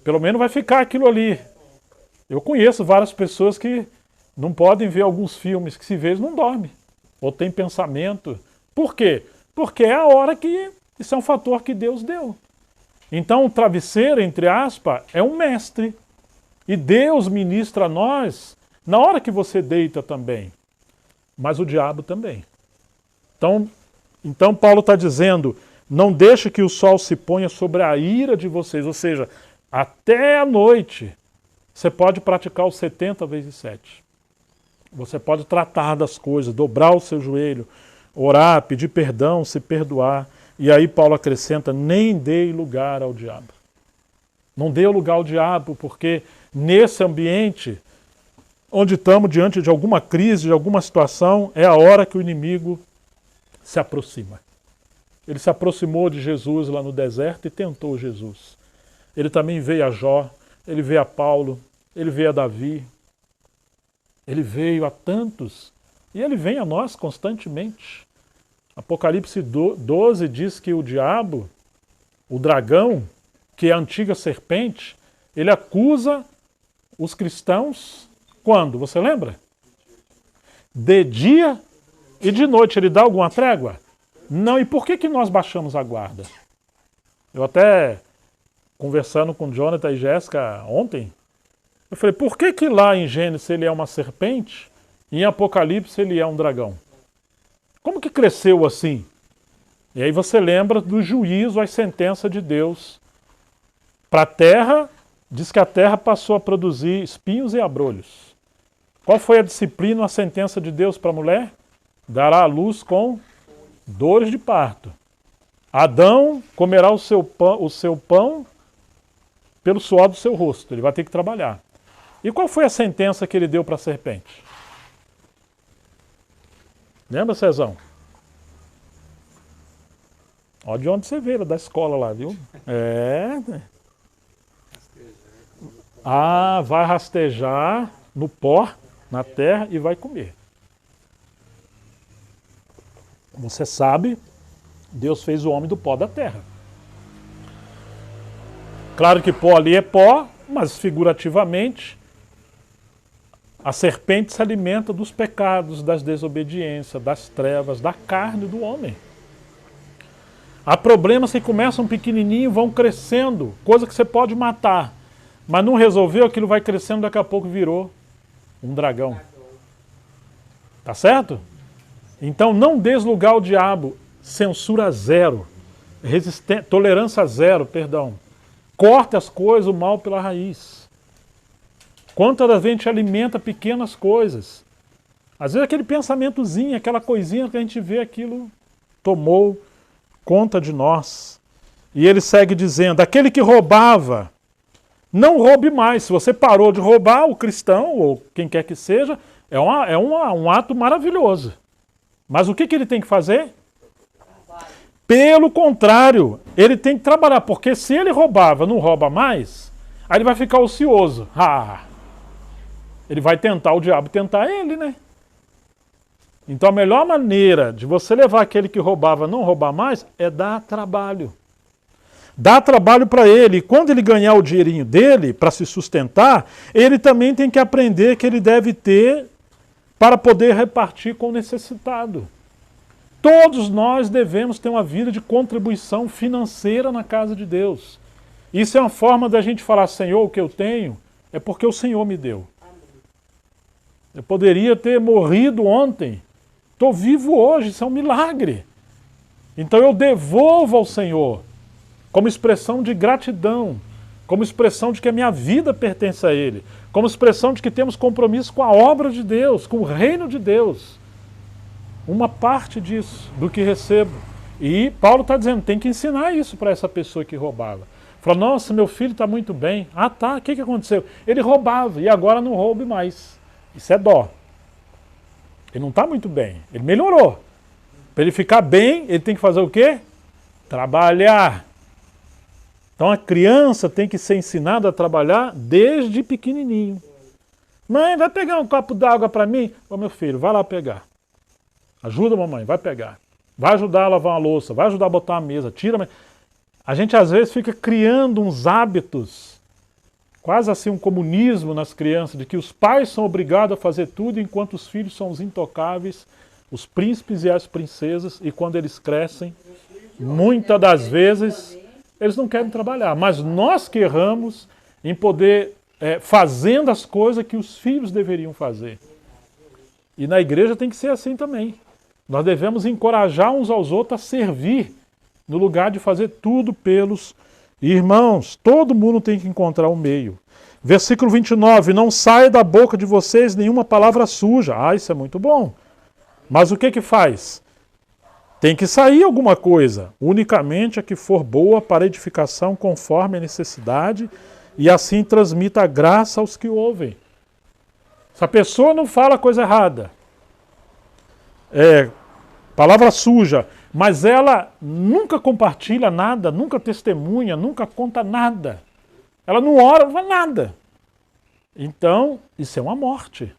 Speaker 1: Pelo menos vai ficar aquilo ali. Eu conheço várias pessoas que não podem ver alguns filmes que se vê não dormem. Ou tem pensamento. Por quê? Porque é a hora que isso é um fator que Deus deu. Então o travesseiro, entre aspas, é um mestre. E Deus ministra a nós na hora que você deita também. Mas o diabo também. Então Paulo está dizendo, não deixe que o sol se ponha sobre a ira de vocês. Ou seja, até a noite você pode praticar os 70 vezes 7. Você pode tratar das coisas, dobrar o seu joelho, orar, pedir perdão, se perdoar. E aí Paulo acrescenta, nem dê lugar ao diabo. Não dê lugar ao diabo, porque nesse ambiente, onde estamos diante de alguma crise, de alguma situação, é a hora que o inimigo se aproxima. Ele se aproximou de Jesus lá no deserto e tentou Jesus. Ele também veio a Jó, ele veio a Paulo, ele veio a Davi, ele veio a tantos, e ele vem a nós constantemente. Apocalipse 12 diz que o diabo, o dragão, que é a antiga serpente, ele acusa os cristãos quando? Você lembra? De dia e de noite. Ele dá alguma trégua? Não. E por que nós baixamos a guarda? Eu até, conversando com Jonathan e Jéssica ontem, eu falei, por que lá em Gênesis ele é uma serpente e em Apocalipse ele é um dragão? Como que cresceu assim? E aí você lembra do juízo, a sentença de Deus para a terra, diz que a terra passou a produzir espinhos e abrolhos. Qual foi a disciplina, a sentença de Deus para a mulher? Dará à luz com dores de parto. Adão comerá o seu pão pelo suor do seu rosto, ele vai ter que trabalhar. E qual foi a sentença que ele deu para a serpente? Lembra, Cezão? Olha de onde você veio, da escola lá, viu? Vai rastejar no pó, na terra, e vai comer. Você sabe, Deus fez o homem do pó da terra. Claro que pó ali é pó, mas figurativamente, a serpente se alimenta dos pecados, das desobediências, das trevas, da carne do homem. Há problemas que começam pequenininho e vão crescendo, coisa que você pode matar, mas não resolveu, aquilo vai crescendo, daqui a pouco virou um dragão. Tá certo? Então não deslugar o diabo, censura zero, tolerância zero, perdão. Corta as coisas, o mal pela raiz. Quantas vezes a gente alimenta pequenas coisas? Às vezes aquele pensamentozinho, aquela coisinha que a gente vê, aquilo tomou conta de nós. E ele segue dizendo, aquele que roubava, não roube mais. Se você parou de roubar, o cristão, ou quem quer que seja, é um ato maravilhoso. Mas o que ele tem que fazer? Pelo contrário, ele tem que trabalhar, porque se ele roubava, não rouba mais, aí ele vai ficar ocioso. Ele vai tentar, o diabo tentar ele, né? Então a melhor maneira de você levar aquele que roubava a não roubar mais é dar trabalho. Dá trabalho para ele. E quando ele ganhar o dinheirinho dele para se sustentar, ele também tem que aprender que ele deve ter para poder repartir com o necessitado. Todos nós devemos ter uma vida de contribuição financeira na casa de Deus. Isso é uma forma da gente falar, Senhor, o que eu tenho é porque o Senhor me deu. Eu poderia ter morrido ontem. Estou vivo hoje, isso é um milagre. Então eu devolvo ao Senhor, como expressão de gratidão, como expressão de que a minha vida pertence a Ele, como expressão de que temos compromisso com a obra de Deus, com o reino de Deus. Uma parte disso, do que recebo. E Paulo está dizendo, tem que ensinar isso para essa pessoa que roubava. Fala, nossa, meu filho está muito bem. Ah, tá, o que aconteceu? Ele roubava e agora não roube mais. Isso é dó. Ele não está muito bem, ele melhorou. Para ele ficar bem, ele tem que fazer o quê? Trabalhar. Então a criança tem que ser ensinada a trabalhar desde pequenininho. Mãe, vai pegar um copo d'água para mim? Ô meu filho, vai lá pegar. Ajuda a mamãe, vai pegar. Vai ajudar a lavar uma louça, vai ajudar a botar uma mesa, tira. A gente às vezes fica criando uns hábitos, quase assim um comunismo nas crianças, de que os pais são obrigados a fazer tudo enquanto os filhos são os intocáveis, os príncipes e as princesas, e quando eles crescem, muitas das vezes, eles não querem trabalhar. Mas nós que erramos em poder fazendo as coisas que os filhos deveriam fazer. E na igreja tem que ser assim também. Nós devemos encorajar uns aos outros a servir, no lugar de fazer tudo pelos irmãos. Todo mundo tem que encontrar um meio. Versículo 29, não saia da boca de vocês nenhuma palavra suja. Ah, isso é muito bom. Mas o que faz? Tem que sair alguma coisa, unicamente a que for boa para edificação conforme a necessidade, e assim transmita a graça aos que ouvem. Se a pessoa não fala coisa errada, palavra suja, mas ela nunca compartilha nada, nunca testemunha, nunca conta nada. Ela não ora, não faz nada. Então, isso é uma morte.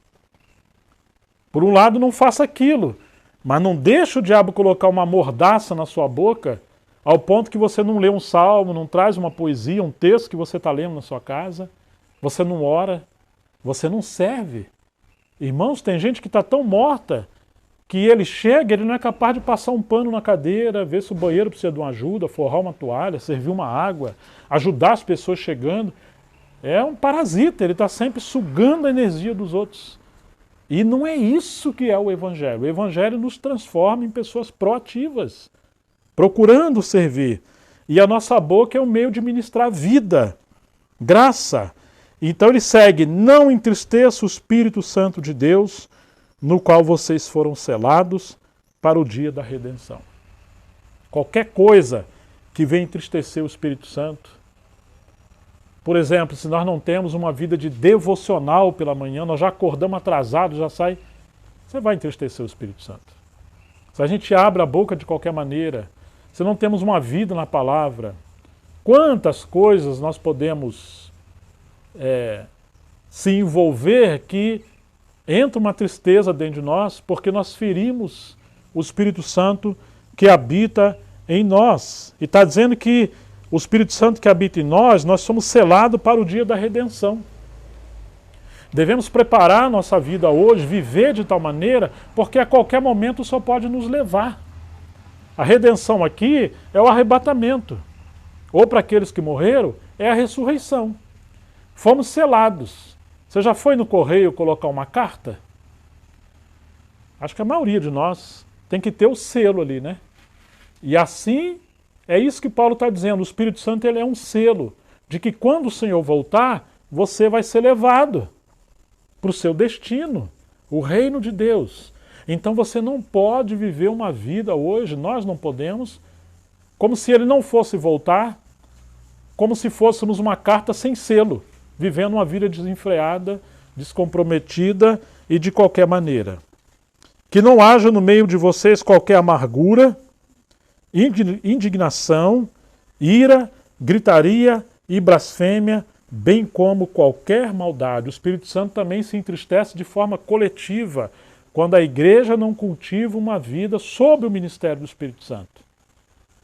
Speaker 1: Por um lado, não faça aquilo, mas não deixe o diabo colocar uma mordaça na sua boca, ao ponto que você não lê um salmo, não traz uma poesia, um texto que você está lendo na sua casa, você não ora, você não serve. Irmãos, tem gente que está tão morta que ele chega, ele não é capaz de passar um pano na cadeira, ver se o banheiro precisa de uma ajuda, forrar uma toalha, servir uma água, ajudar as pessoas chegando. É um parasita, ele está sempre sugando a energia dos outros. E não é isso que é o Evangelho. O Evangelho nos transforma em pessoas proativas, procurando servir. E a nossa boca é um meio de ministrar vida, graça. Então ele segue, não entristeça o Espírito Santo de Deus, no qual vocês foram selados para o dia da redenção. Qualquer coisa que venha entristecer o Espírito Santo, por exemplo, se nós não temos uma vida de devocional pela manhã, nós já acordamos atrasados, já sai, você vai entristecer o Espírito Santo. Se a gente abre a boca de qualquer maneira, se não temos uma vida na palavra, quantas coisas nós podemos se envolver que entra uma tristeza dentro de nós, porque nós ferimos o Espírito Santo que habita em nós. E está dizendo que o Espírito Santo que habita em nós, nós somos selados para o dia da redenção. Devemos preparar a nossa vida hoje, viver de tal maneira, porque a qualquer momento só pode nos levar. A redenção aqui é o arrebatamento. Ou para aqueles que morreram, é a ressurreição. Fomos selados. Você já foi no correio colocar uma carta? Acho que a maioria de nós tem que ter o selo ali, né? E assim, é isso que Paulo está dizendo. O Espírito Santo ele é um selo de que quando o Senhor voltar, você vai ser levado para o seu destino. O reino de Deus. Então você não pode viver uma vida hoje, nós não podemos, como se ele não fosse voltar, como se fôssemos uma carta sem selo, vivendo uma vida desenfreada, descomprometida e de qualquer maneira. Que não haja no meio de vocês qualquer amargura, indignação, ira, gritaria e blasfêmia, bem como qualquer maldade. O Espírito Santo também se entristece de forma coletiva quando a igreja não cultiva uma vida sob o ministério do Espírito Santo,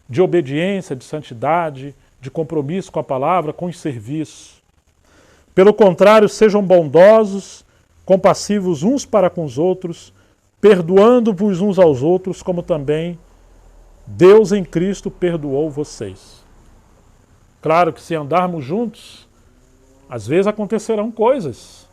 Speaker 1: de obediência, de santidade, de compromisso com a palavra, com os serviços. Pelo contrário, sejam bondosos, compassivos uns para com os outros, perdoando-vos uns aos outros, como também Deus em Cristo perdoou vocês. Claro que se andarmos juntos, às vezes acontecerão coisas.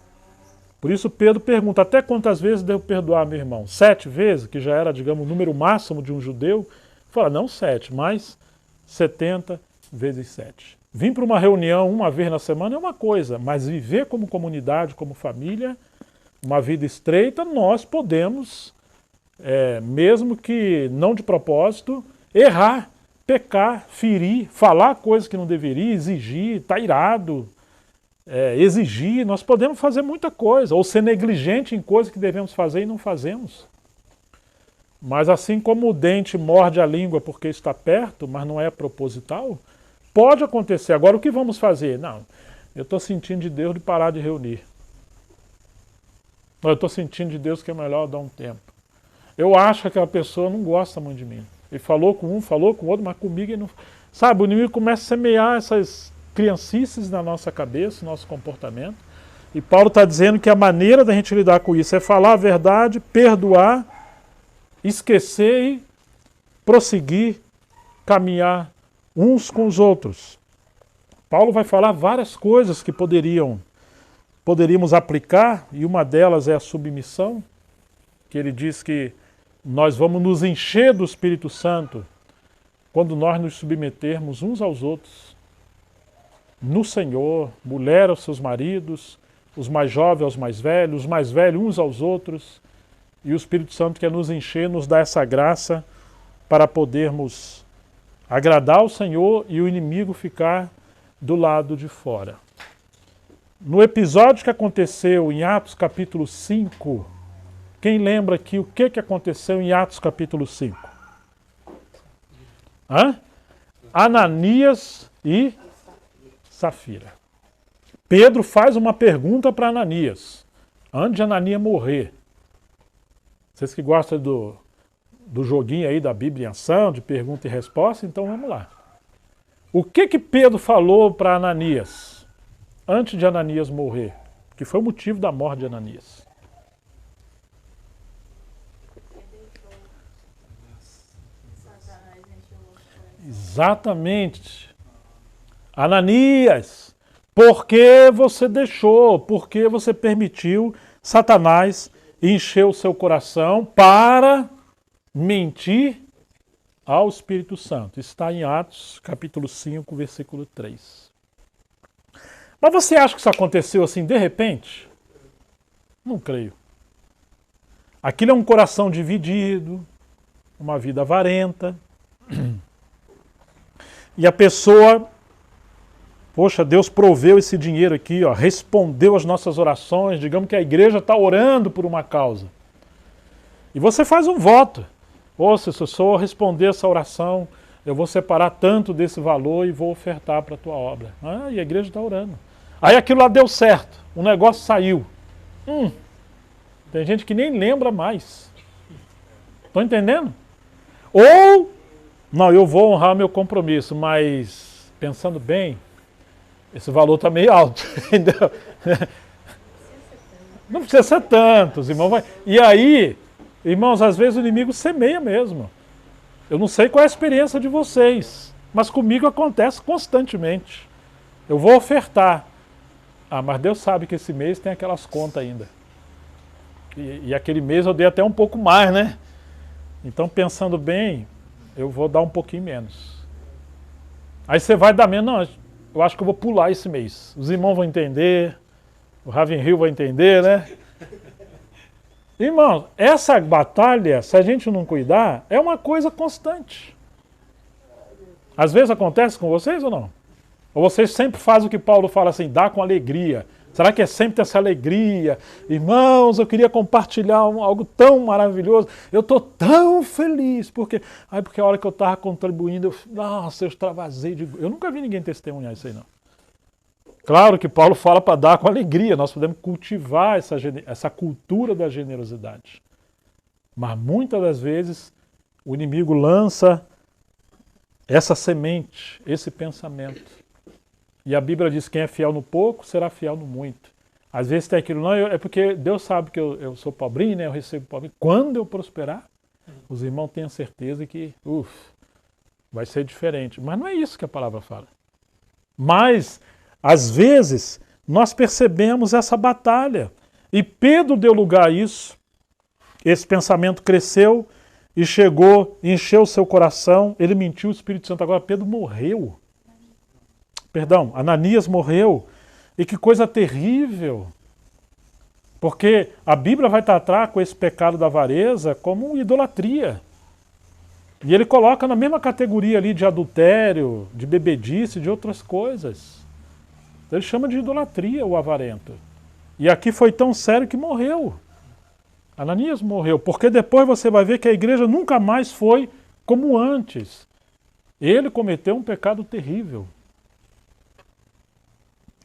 Speaker 1: Por isso Pedro pergunta, até quantas vezes devo perdoar meu irmão? 7 vezes, que já era, digamos, o número máximo de um judeu? Fala, não 7, mas 70 vezes 7. Vir para uma reunião uma vez na semana é uma coisa, mas viver como comunidade, como família, uma vida estreita, nós podemos, mesmo que não de propósito, errar, pecar, ferir, falar coisas que não deveria, exigir, estar irado, exigir. Nós podemos fazer muita coisa, ou ser negligente em coisas que devemos fazer e não fazemos. Mas assim como o dente morde a língua porque está perto, mas não é proposital, pode acontecer. Agora o que vamos fazer? Não, eu estou sentindo de Deus de parar de reunir. Eu estou sentindo de Deus que é melhor dar um tempo. Eu acho que aquela pessoa não gosta muito de mim. Ele falou com um, falou com o outro, mas comigo ele não... Sabe, o inimigo começa a semear essas criancices na nossa cabeça, no nosso comportamento. E Paulo está dizendo que a maneira da gente lidar com isso é falar a verdade, perdoar, esquecer e prosseguir, caminhar uns com os outros. Paulo vai falar várias coisas que poderíamos aplicar, e uma delas é a submissão, que ele diz que nós vamos nos encher do Espírito Santo quando nós nos submetermos uns aos outros, no Senhor, mulher aos seus maridos, os mais jovens aos mais velhos, os mais velhos uns aos outros, e o Espírito Santo quer nos encher, nos dar essa graça para podermos agradar ao Senhor e o inimigo ficar do lado de fora. No episódio que aconteceu em Atos capítulo 5, quem lembra aqui o que aconteceu em Atos capítulo 5? Ananias e Safira. Pedro faz uma pergunta para Ananias, antes de Ananias morrer. Vocês que gostam do joguinho aí da Bíblia em ação, de pergunta e resposta, então vamos lá. O que Pedro falou para Ananias, antes de Ananias morrer? Que foi o motivo da morte de Ananias. Exatamente. Ananias, por que você deixou, por que você permitiu Satanás encher o seu coração para mentir ao Espírito Santo? Está em Atos, capítulo 5, versículo 3. Mas você acha que isso aconteceu assim de repente? Não creio. Aquilo é um coração dividido, uma vida avarenta. E a pessoa, poxa, Deus proveu esse dinheiro aqui, ó, respondeu às nossas orações, digamos que a igreja está orando por uma causa. E você faz um voto. Se eu só responder essa oração, eu vou separar tanto desse valor e vou ofertar para a tua obra. E a igreja está orando. Aí aquilo lá deu certo, o negócio saiu. Tem gente que nem lembra mais. Estão entendendo? Ou, não, eu vou honrar meu compromisso, mas pensando bem, esse valor está meio alto. Entendeu? Não precisa ser tantos, irmão. E aí, irmãos, às vezes o inimigo semeia mesmo. Eu não sei qual é a experiência de vocês, mas comigo acontece constantemente. Eu vou ofertar. Mas Deus sabe que esse mês tem aquelas contas ainda. E aquele mês eu dei até um pouco mais, né? Então, pensando bem, eu vou dar um pouquinho menos. Aí você vai dar menos. Não, eu acho que eu vou pular esse mês. Os irmãos vão entender, o Ravenhill vai entender, né? Irmão, essa batalha, se a gente não cuidar, é uma coisa constante. Às vezes acontece com vocês ou não? Ou vocês sempre fazem o que Paulo fala assim, dá com alegria. Será que é sempre essa alegria? Irmãos, eu queria compartilhar algo tão maravilhoso. Eu estou tão feliz. Porque a hora que eu estava contribuindo, nossa, eu extravasei de... Eu nunca vi ninguém testemunhar isso aí, não. Claro que Paulo fala para dar com alegria. Nós podemos cultivar essa cultura da generosidade. Mas muitas das vezes o inimigo lança essa semente, esse pensamento. E a Bíblia diz que quem é fiel no pouco será fiel no muito. Às vezes tem aquilo, não, é porque Deus sabe que eu sou pobrinho, né? Eu recebo pobrinho. Quando eu prosperar, os irmãos tenham certeza que, vai ser diferente. Mas não é isso que a palavra fala. Mas, às vezes, nós percebemos essa batalha. E Pedro deu lugar a isso. Esse pensamento cresceu e chegou, encheu o seu coração. Ele mentiu o Espírito Santo. Agora Pedro morreu. Ananias morreu. E que coisa terrível. Porque a Bíblia vai tratar com esse pecado da avareza como idolatria. E ele coloca na mesma categoria ali de adultério, de bebedice, de outras coisas. Ele chama de idolatria o avarento. E aqui foi tão sério que morreu. Ananias morreu. Porque depois você vai ver que a igreja nunca mais foi como antes. Ele cometeu um pecado terrível.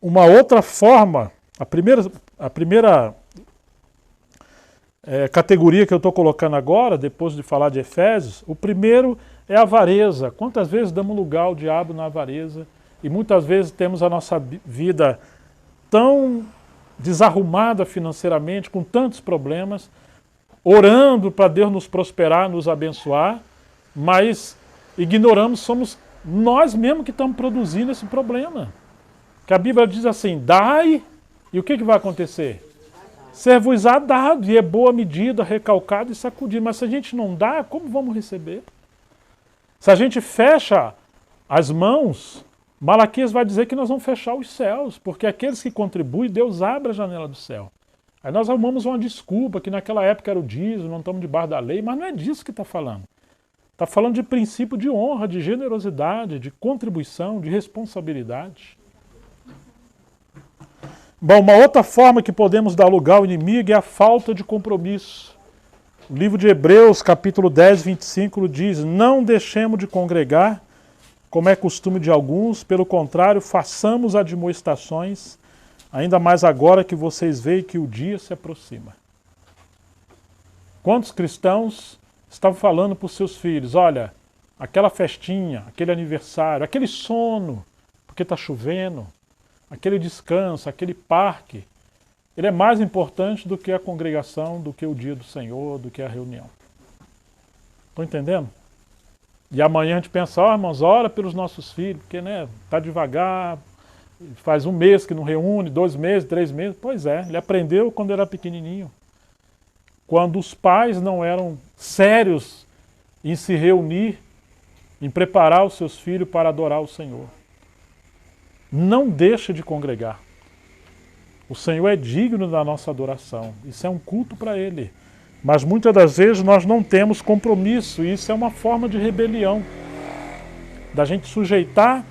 Speaker 1: Uma outra forma, a primeira categoria que eu estou colocando agora, depois de falar de Efésios, o primeiro é a avareza. Quantas vezes damos lugar ao diabo na avareza? E muitas vezes temos a nossa vida tão desarrumada financeiramente, com tantos problemas, orando para Deus nos prosperar, nos abençoar, mas ignoramos, somos nós mesmos que estamos produzindo esse problema. Que a Bíblia diz assim, dai, e o que vai acontecer? Ser-vos-á dado, e é boa medida, recalcada e sacudida. Mas se a gente não dá, como vamos receber? Se a gente fecha as mãos, Malaquias vai dizer que nós vamos fechar os céus, porque aqueles que contribuem, Deus abre a janela do céu. Aí nós arrumamos uma desculpa, que naquela época era o dízimo, não estamos debaixo da lei, mas não é disso que está falando. Está falando de princípio de honra, de generosidade, de contribuição, de responsabilidade. Bom, uma outra forma que podemos dar lugar ao inimigo é a falta de compromisso. O livro de Hebreus, capítulo 10, 25, diz, não deixemos de congregar, como é costume de alguns, pelo contrário, façamos admoestações, ainda mais agora que vocês veem que o dia se aproxima. Quantos cristãos estavam falando para os seus filhos, olha, aquela festinha, aquele aniversário, aquele sono, porque está chovendo, aquele descanso, aquele parque, ele é mais importante do que a congregação, do que o dia do Senhor, do que a reunião. Estão entendendo? E amanhã a gente pensa, irmãos, ora pelos nossos filhos, porque tá devagar, faz um mês que não reúne, 2 meses, 3 meses. Pois é, ele aprendeu quando era pequenininho. Quando os pais não eram sérios em se reunir, em preparar os seus filhos para adorar o Senhor. Não deixe de congregar. O Senhor é digno da nossa adoração. Isso é um culto para Ele. Mas muitas das vezes nós não temos compromisso. E isso é uma forma de rebelião. Da gente sujeitar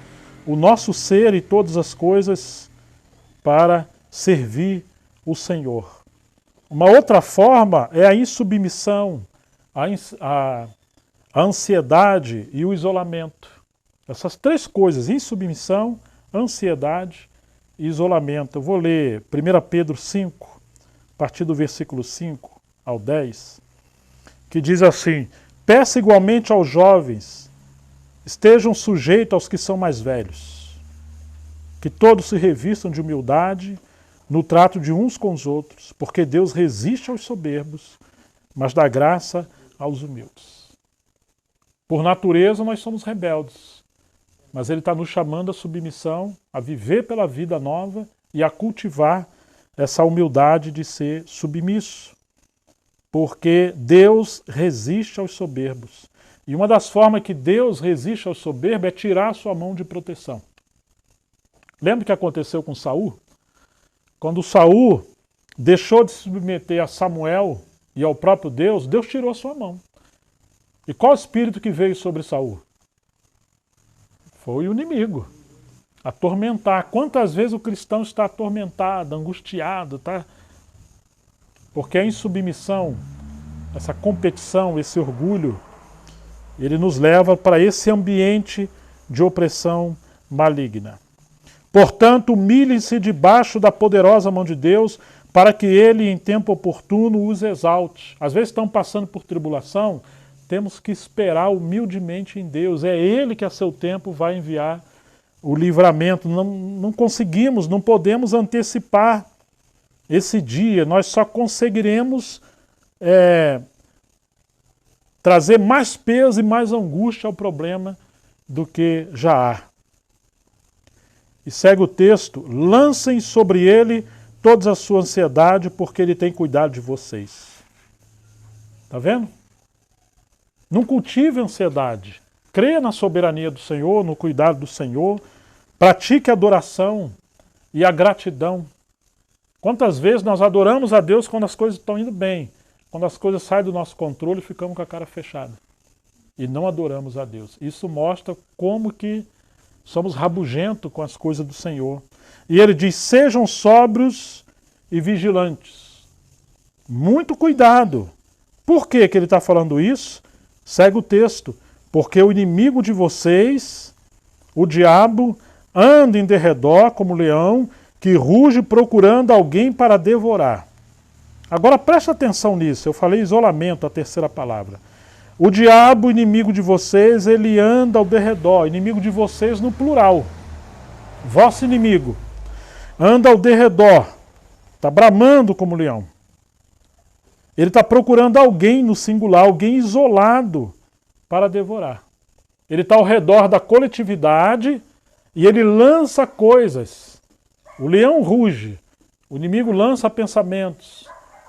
Speaker 1: o nosso ser e todas as coisas para servir o Senhor. Uma outra forma é a insubmissão, a ansiedade e o isolamento. Essas 3 coisas, insubmissão, ansiedade e isolamento. Eu vou ler 1 Pedro 5, a partir do versículo 5 ao 10, que diz assim, peça igualmente aos jovens, estejam sujeitos aos que são mais velhos, que todos se revistam de humildade no trato de uns com os outros, porque Deus resiste aos soberbos, mas dá graça aos humildes. Por natureza nós somos rebeldes, mas Ele está nos chamando à submissão, a viver pela vida nova e a cultivar essa humildade de ser submisso. Porque Deus resiste aos soberbos. E uma das formas que Deus resiste aos soberbos é tirar a sua mão de proteção. Lembra o que aconteceu com Saul? Quando Saul deixou de se submeter a Samuel, e ao próprio Deus, Deus tirou a sua mão. E qual espírito que veio sobre Saul? Foi o inimigo. Atormentar. Quantas vezes o cristão está atormentado, angustiado, tá? Porque a insubmissão, essa competição, esse orgulho, ele nos leva para esse ambiente de opressão maligna. Portanto, humilhem-se debaixo da poderosa mão de Deus, para que Ele, em tempo oportuno, os exalte. Às vezes estão passando por tribulação, temos que esperar humildemente em Deus. É Ele que a seu tempo vai enviar o livramento. Não conseguimos, não podemos antecipar esse dia. Nós só conseguiremos trazer mais peso e mais angústia ao problema do que já há. E segue o texto: lancem sobre ele toda a sua ansiedade, porque ele tem cuidado de vocês. Está vendo? Não cultive ansiedade. Creia na soberania do Senhor, no cuidado do Senhor. Pratique a adoração e a gratidão. Quantas vezes nós adoramos a Deus quando as coisas estão indo bem? Quando as coisas saem do nosso controle, ficamos com a cara fechada. E não adoramos a Deus. Isso mostra como que somos rabugentos com as coisas do Senhor. E ele diz: sejam sóbrios e vigilantes. Muito cuidado. Por que ele está falando isso? Segue o texto. Porque o inimigo de vocês, o diabo, anda em derredor como leão, que ruge procurando alguém para devorar. Agora preste atenção nisso. Eu falei isolamento, a terceira palavra. O diabo, inimigo de vocês, ele anda ao derredor. Inimigo de vocês no plural. Vosso inimigo. Anda ao derredor. Está bramando como leão. Ele está procurando alguém no singular, alguém isolado para devorar. Ele está ao redor da coletividade e ele lança coisas. O leão ruge. O inimigo lança pensamentos,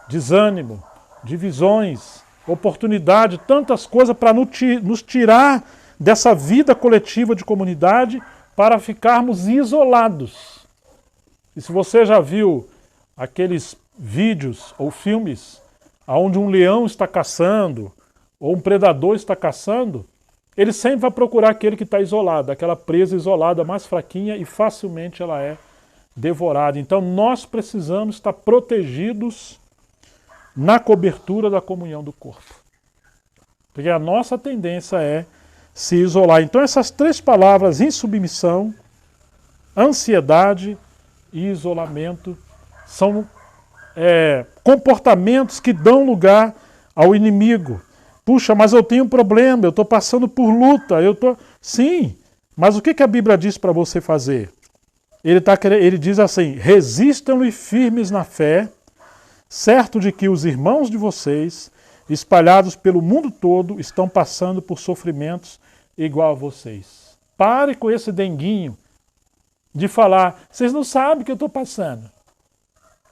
Speaker 1: desânimo, divisões, oportunidade, tantas coisas para nos tirar dessa vida coletiva de comunidade para ficarmos isolados. E se você já viu aqueles vídeos ou filmes onde um leão está caçando ou um predador está caçando, ele sempre vai procurar aquele que está isolado, aquela presa isolada, mais fraquinha, e facilmente ela é devorada. Então nós precisamos estar protegidos na cobertura da comunhão do corpo. Porque a nossa tendência é se isolar. Então essas três palavras, insubmissão, ansiedade e isolamento, são comportamentos que dão lugar ao inimigo. Puxa, mas eu tenho um problema, eu estou passando por luta, Sim, mas o que a Bíblia diz para você fazer? Ele diz assim: resistam-lhe firmes na fé, certo de que os irmãos de vocês, espalhados pelo mundo todo, estão passando por sofrimentos igual a vocês. Pare com esse denguinho de falar: vocês não sabem o que eu estou passando.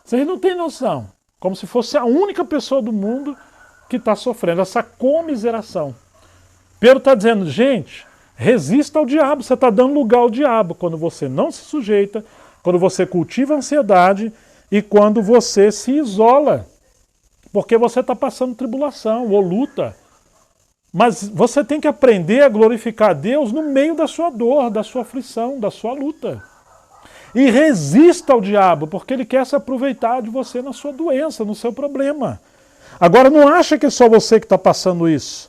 Speaker 1: Vocês não têm noção. Como se fosse a única pessoa do mundo que está sofrendo essa comiseração. Pedro está dizendo: gente, resista ao diabo. Você está dando lugar ao diabo quando você não se sujeita, quando você cultiva a ansiedade e quando você se isola. Porque você está passando tribulação ou luta. Mas você tem que aprender a glorificar a Deus no meio da sua dor, da sua aflição, da sua luta. E resista ao diabo, porque ele quer se aproveitar de você na sua doença, no seu problema. Agora não acha que é só você que está passando isso.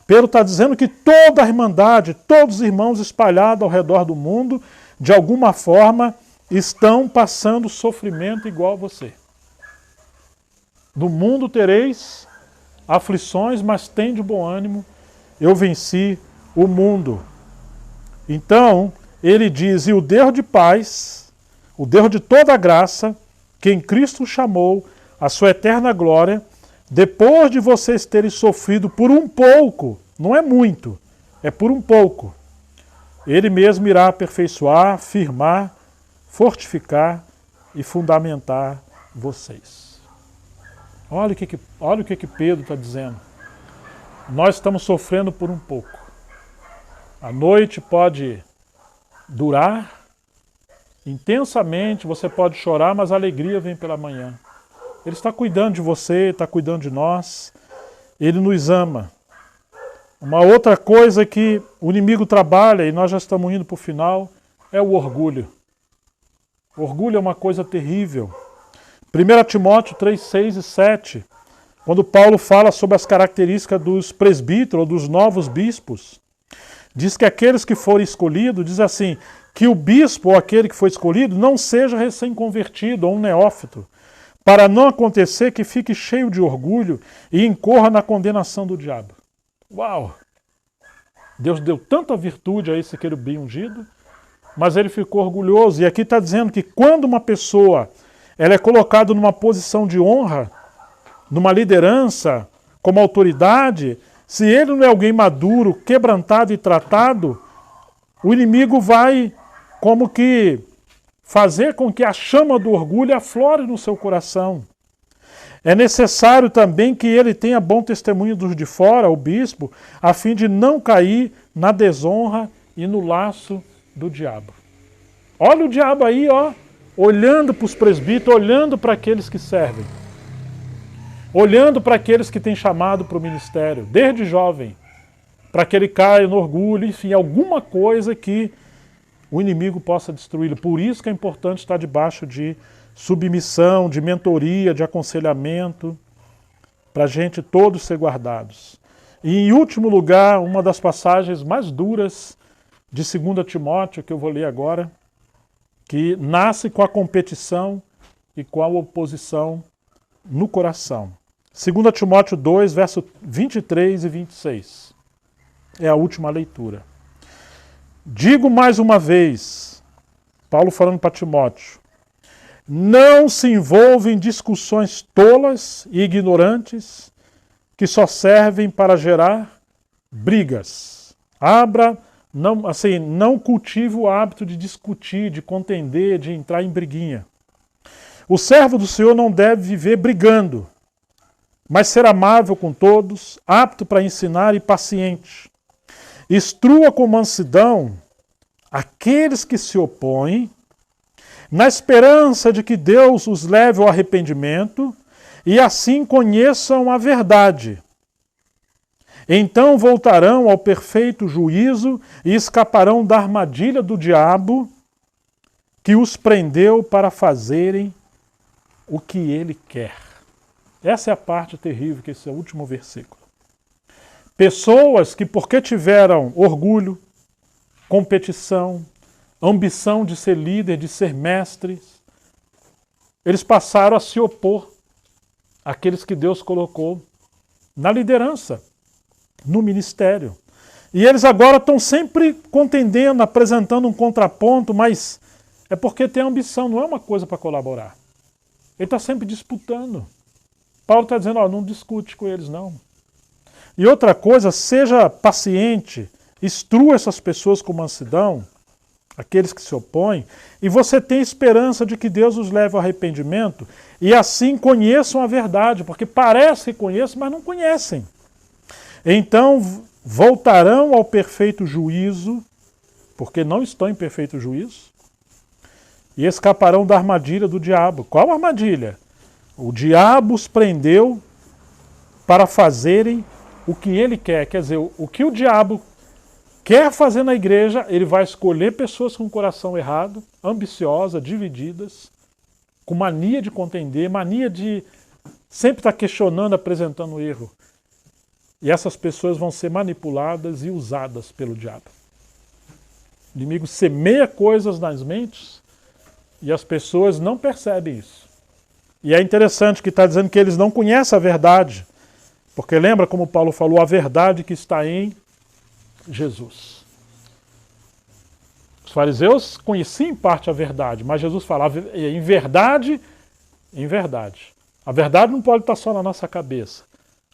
Speaker 1: Pedro está dizendo que toda a irmandade, todos os irmãos espalhados ao redor do mundo, de alguma forma, estão passando sofrimento igual a você. Do mundo tereis aflições, mas tende bom ânimo, eu venci o mundo. Então, ele diz: e o Deus de paz, o Deus de toda graça, que em Cristo chamou a sua eterna glória, depois de vocês terem sofrido por um pouco, não é muito, é por um pouco, ele mesmo irá aperfeiçoar, firmar, fortificar e fundamentar vocês. Olha o que Pedro está dizendo. Nós estamos sofrendo por um pouco. A noite pode durar intensamente, você pode chorar, mas a alegria vem pela manhã. Ele está cuidando de você, está cuidando de nós. Ele nos ama. Uma outra coisa que o inimigo trabalha, e nós já estamos indo para o final, é o orgulho. O orgulho é uma coisa terrível. 1 Timóteo 3, 6 e 7, quando Paulo fala sobre as características dos presbíteros, ou dos novos bispos, diz que aqueles que forem escolhidos, diz assim, que o bispo ou aquele que foi escolhido não seja recém-convertido ou um neófito, para não acontecer que fique cheio de orgulho e incorra na condenação do diabo. Uau! Deus deu tanta virtude a esse querubim ungido, mas ele ficou orgulhoso. E aqui está dizendo que quando uma pessoa ela é colocada numa posição de honra, numa liderança, como autoridade, se ele não é alguém maduro, quebrantado e tratado, o inimigo vai como que fazer com que a chama do orgulho aflore no seu coração. É necessário também que ele tenha bom testemunho dos de fora, o bispo, a fim de não cair na desonra e no laço do diabo. Olha o diabo aí, ó, olhando para os presbíteros, olhando para aqueles que servem, olhando para aqueles que têm chamado para o ministério, desde jovem, para que ele caia no orgulho, enfim, alguma coisa que o inimigo possa destruí-lo. Por isso que é importante estar debaixo de submissão, de mentoria, de aconselhamento, para a gente todos ser guardados. E em último lugar, uma das passagens mais duras de 2 Timóteo, que eu vou ler agora, que nasce com a competição e com a oposição no coração. 2 Timóteo 2, verso 23 e 26. É a última leitura. Digo mais uma vez, Paulo falando para Timóteo, não se envolva em discussões tolas e ignorantes que só servem para gerar brigas. Não cultive o hábito de discutir, de contender, de entrar em briguinha. O servo do Senhor não deve viver brigando, mas ser amável com todos, apto para ensinar e paciente. Instrua com mansidão aqueles que se opõem, na esperança de que Deus os leve ao arrependimento e assim conheçam a verdade. Então voltarão ao perfeito juízo e escaparão da armadilha do diabo que os prendeu para fazerem o que ele quer. Essa é a parte terrível, que esse é o último versículo. Pessoas que, porque tiveram orgulho, competição, ambição de ser líder, de ser mestres, eles passaram a se opor àqueles que Deus colocou na liderança, no ministério. E eles agora estão sempre contendendo, apresentando um contraponto, mas é porque tem ambição, não é uma coisa para colaborar. Ele está sempre disputando. Paulo está dizendo, não discute com eles, não. E outra coisa, seja paciente, instrua essas pessoas com mansidão, aqueles que se opõem, e você tem esperança de que Deus os leve ao arrependimento e assim conheçam a verdade, porque parece que conhecem, mas não conhecem. Então voltarão ao perfeito juízo, porque não estão em perfeito juízo, e escaparão da armadilha do diabo. Qual armadilha? O diabo os prendeu para fazerem o que ele quer. Quer dizer, o que o diabo quer fazer na igreja, ele vai escolher pessoas com o coração errado, ambiciosas, divididas, com mania de contender, mania de sempre estar questionando, apresentando erro. E essas pessoas vão ser manipuladas e usadas pelo diabo. O inimigo semeia coisas nas mentes e as pessoas não percebem isso. E é interessante que está dizendo que eles não conhecem a verdade. Porque lembra como Paulo falou, a verdade que está em Jesus. Os fariseus conheciam em parte a verdade, mas Jesus falava em verdade, em verdade. A verdade não pode estar só na nossa cabeça.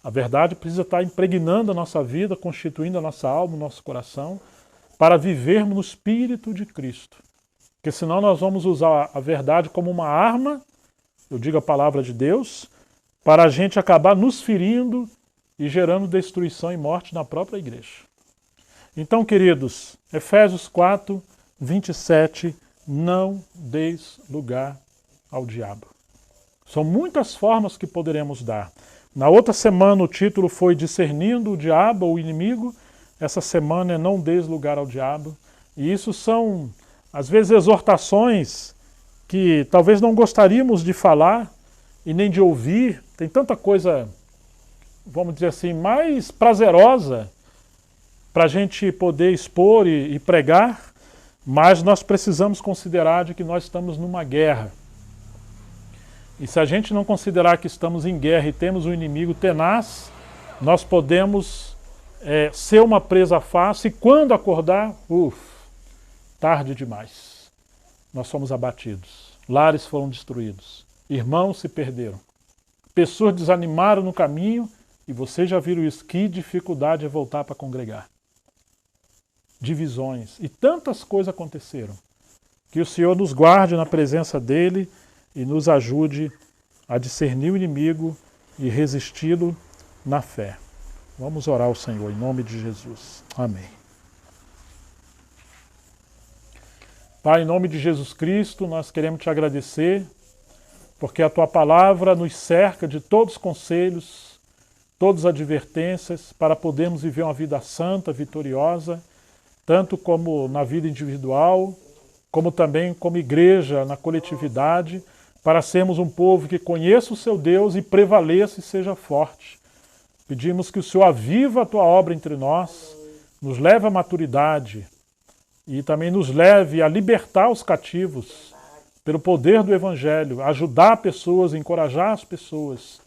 Speaker 1: A verdade precisa estar impregnando a nossa vida, constituindo a nossa alma, o nosso coração, para vivermos no Espírito de Cristo. Porque senão nós vamos usar a verdade como uma arma, eu digo a palavra de Deus, para a gente acabar nos ferindo e gerando destruição e morte na própria igreja. Então, queridos, Efésios 4, 27, não deis lugar ao diabo. São muitas formas que poderemos dar. Na outra semana o título foi Discernindo o Diabo ou o Inimigo. Essa semana é Não Deis Lugar ao Diabo. E isso são, às vezes, exortações que talvez não gostaríamos de falar e nem de ouvir. Tem tanta coisa, vamos dizer assim, mais prazerosa para a gente poder expor e pregar, mas nós precisamos considerar de que nós estamos numa guerra. E se a gente não considerar que estamos em guerra e temos um inimigo tenaz, nós podemos ser uma presa fácil e quando acordar, tarde demais. Nós somos abatidos, lares foram destruídos, irmãos se perderam, pessoas desanimaram no caminho e vocês já viram isso, que dificuldade é voltar para congregar. Divisões e tantas coisas aconteceram. Que o Senhor nos guarde na presença dEle e nos ajude a discernir o inimigo e resisti-lo na fé. Vamos orar ao Senhor em nome de Jesus. Amém. Pai, em nome de Jesus Cristo, nós queremos te agradecer porque a tua palavra nos cerca de todos os conselhos, todas as advertências para podermos viver uma vida santa, vitoriosa, tanto como na vida individual, como também como igreja, na coletividade, para sermos um povo que conheça o seu Deus e prevaleça e seja forte. Pedimos que o Senhor aviva a tua obra entre nós, nos leve à maturidade e também nos leve a libertar os cativos pelo poder do Evangelho, ajudar pessoas, encorajar as pessoas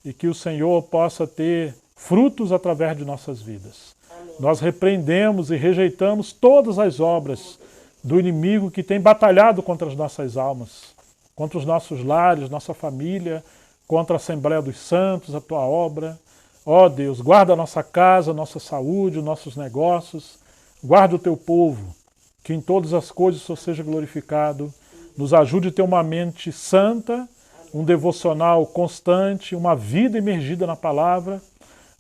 Speaker 1: e que o Senhor possa ter frutos através de nossas vidas. Nós repreendemos e rejeitamos todas as obras do inimigo que tem batalhado contra as nossas almas, contra os nossos lares, nossa família, contra a Assembleia dos Santos, a tua obra. Ó Deus, guarda a nossa casa, a nossa saúde, os nossos negócios, guarda o teu povo, que em todas as coisas o Senhor seja glorificado, nos ajude a ter uma mente santa, um devocional constante, uma vida imergida na palavra,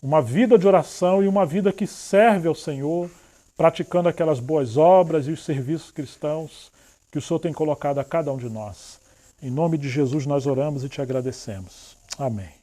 Speaker 1: uma vida de oração e uma vida que serve ao Senhor, praticando aquelas boas obras e os serviços cristãos que o Senhor tem colocado a cada um de nós. Em nome de Jesus nós oramos e te agradecemos. Amém.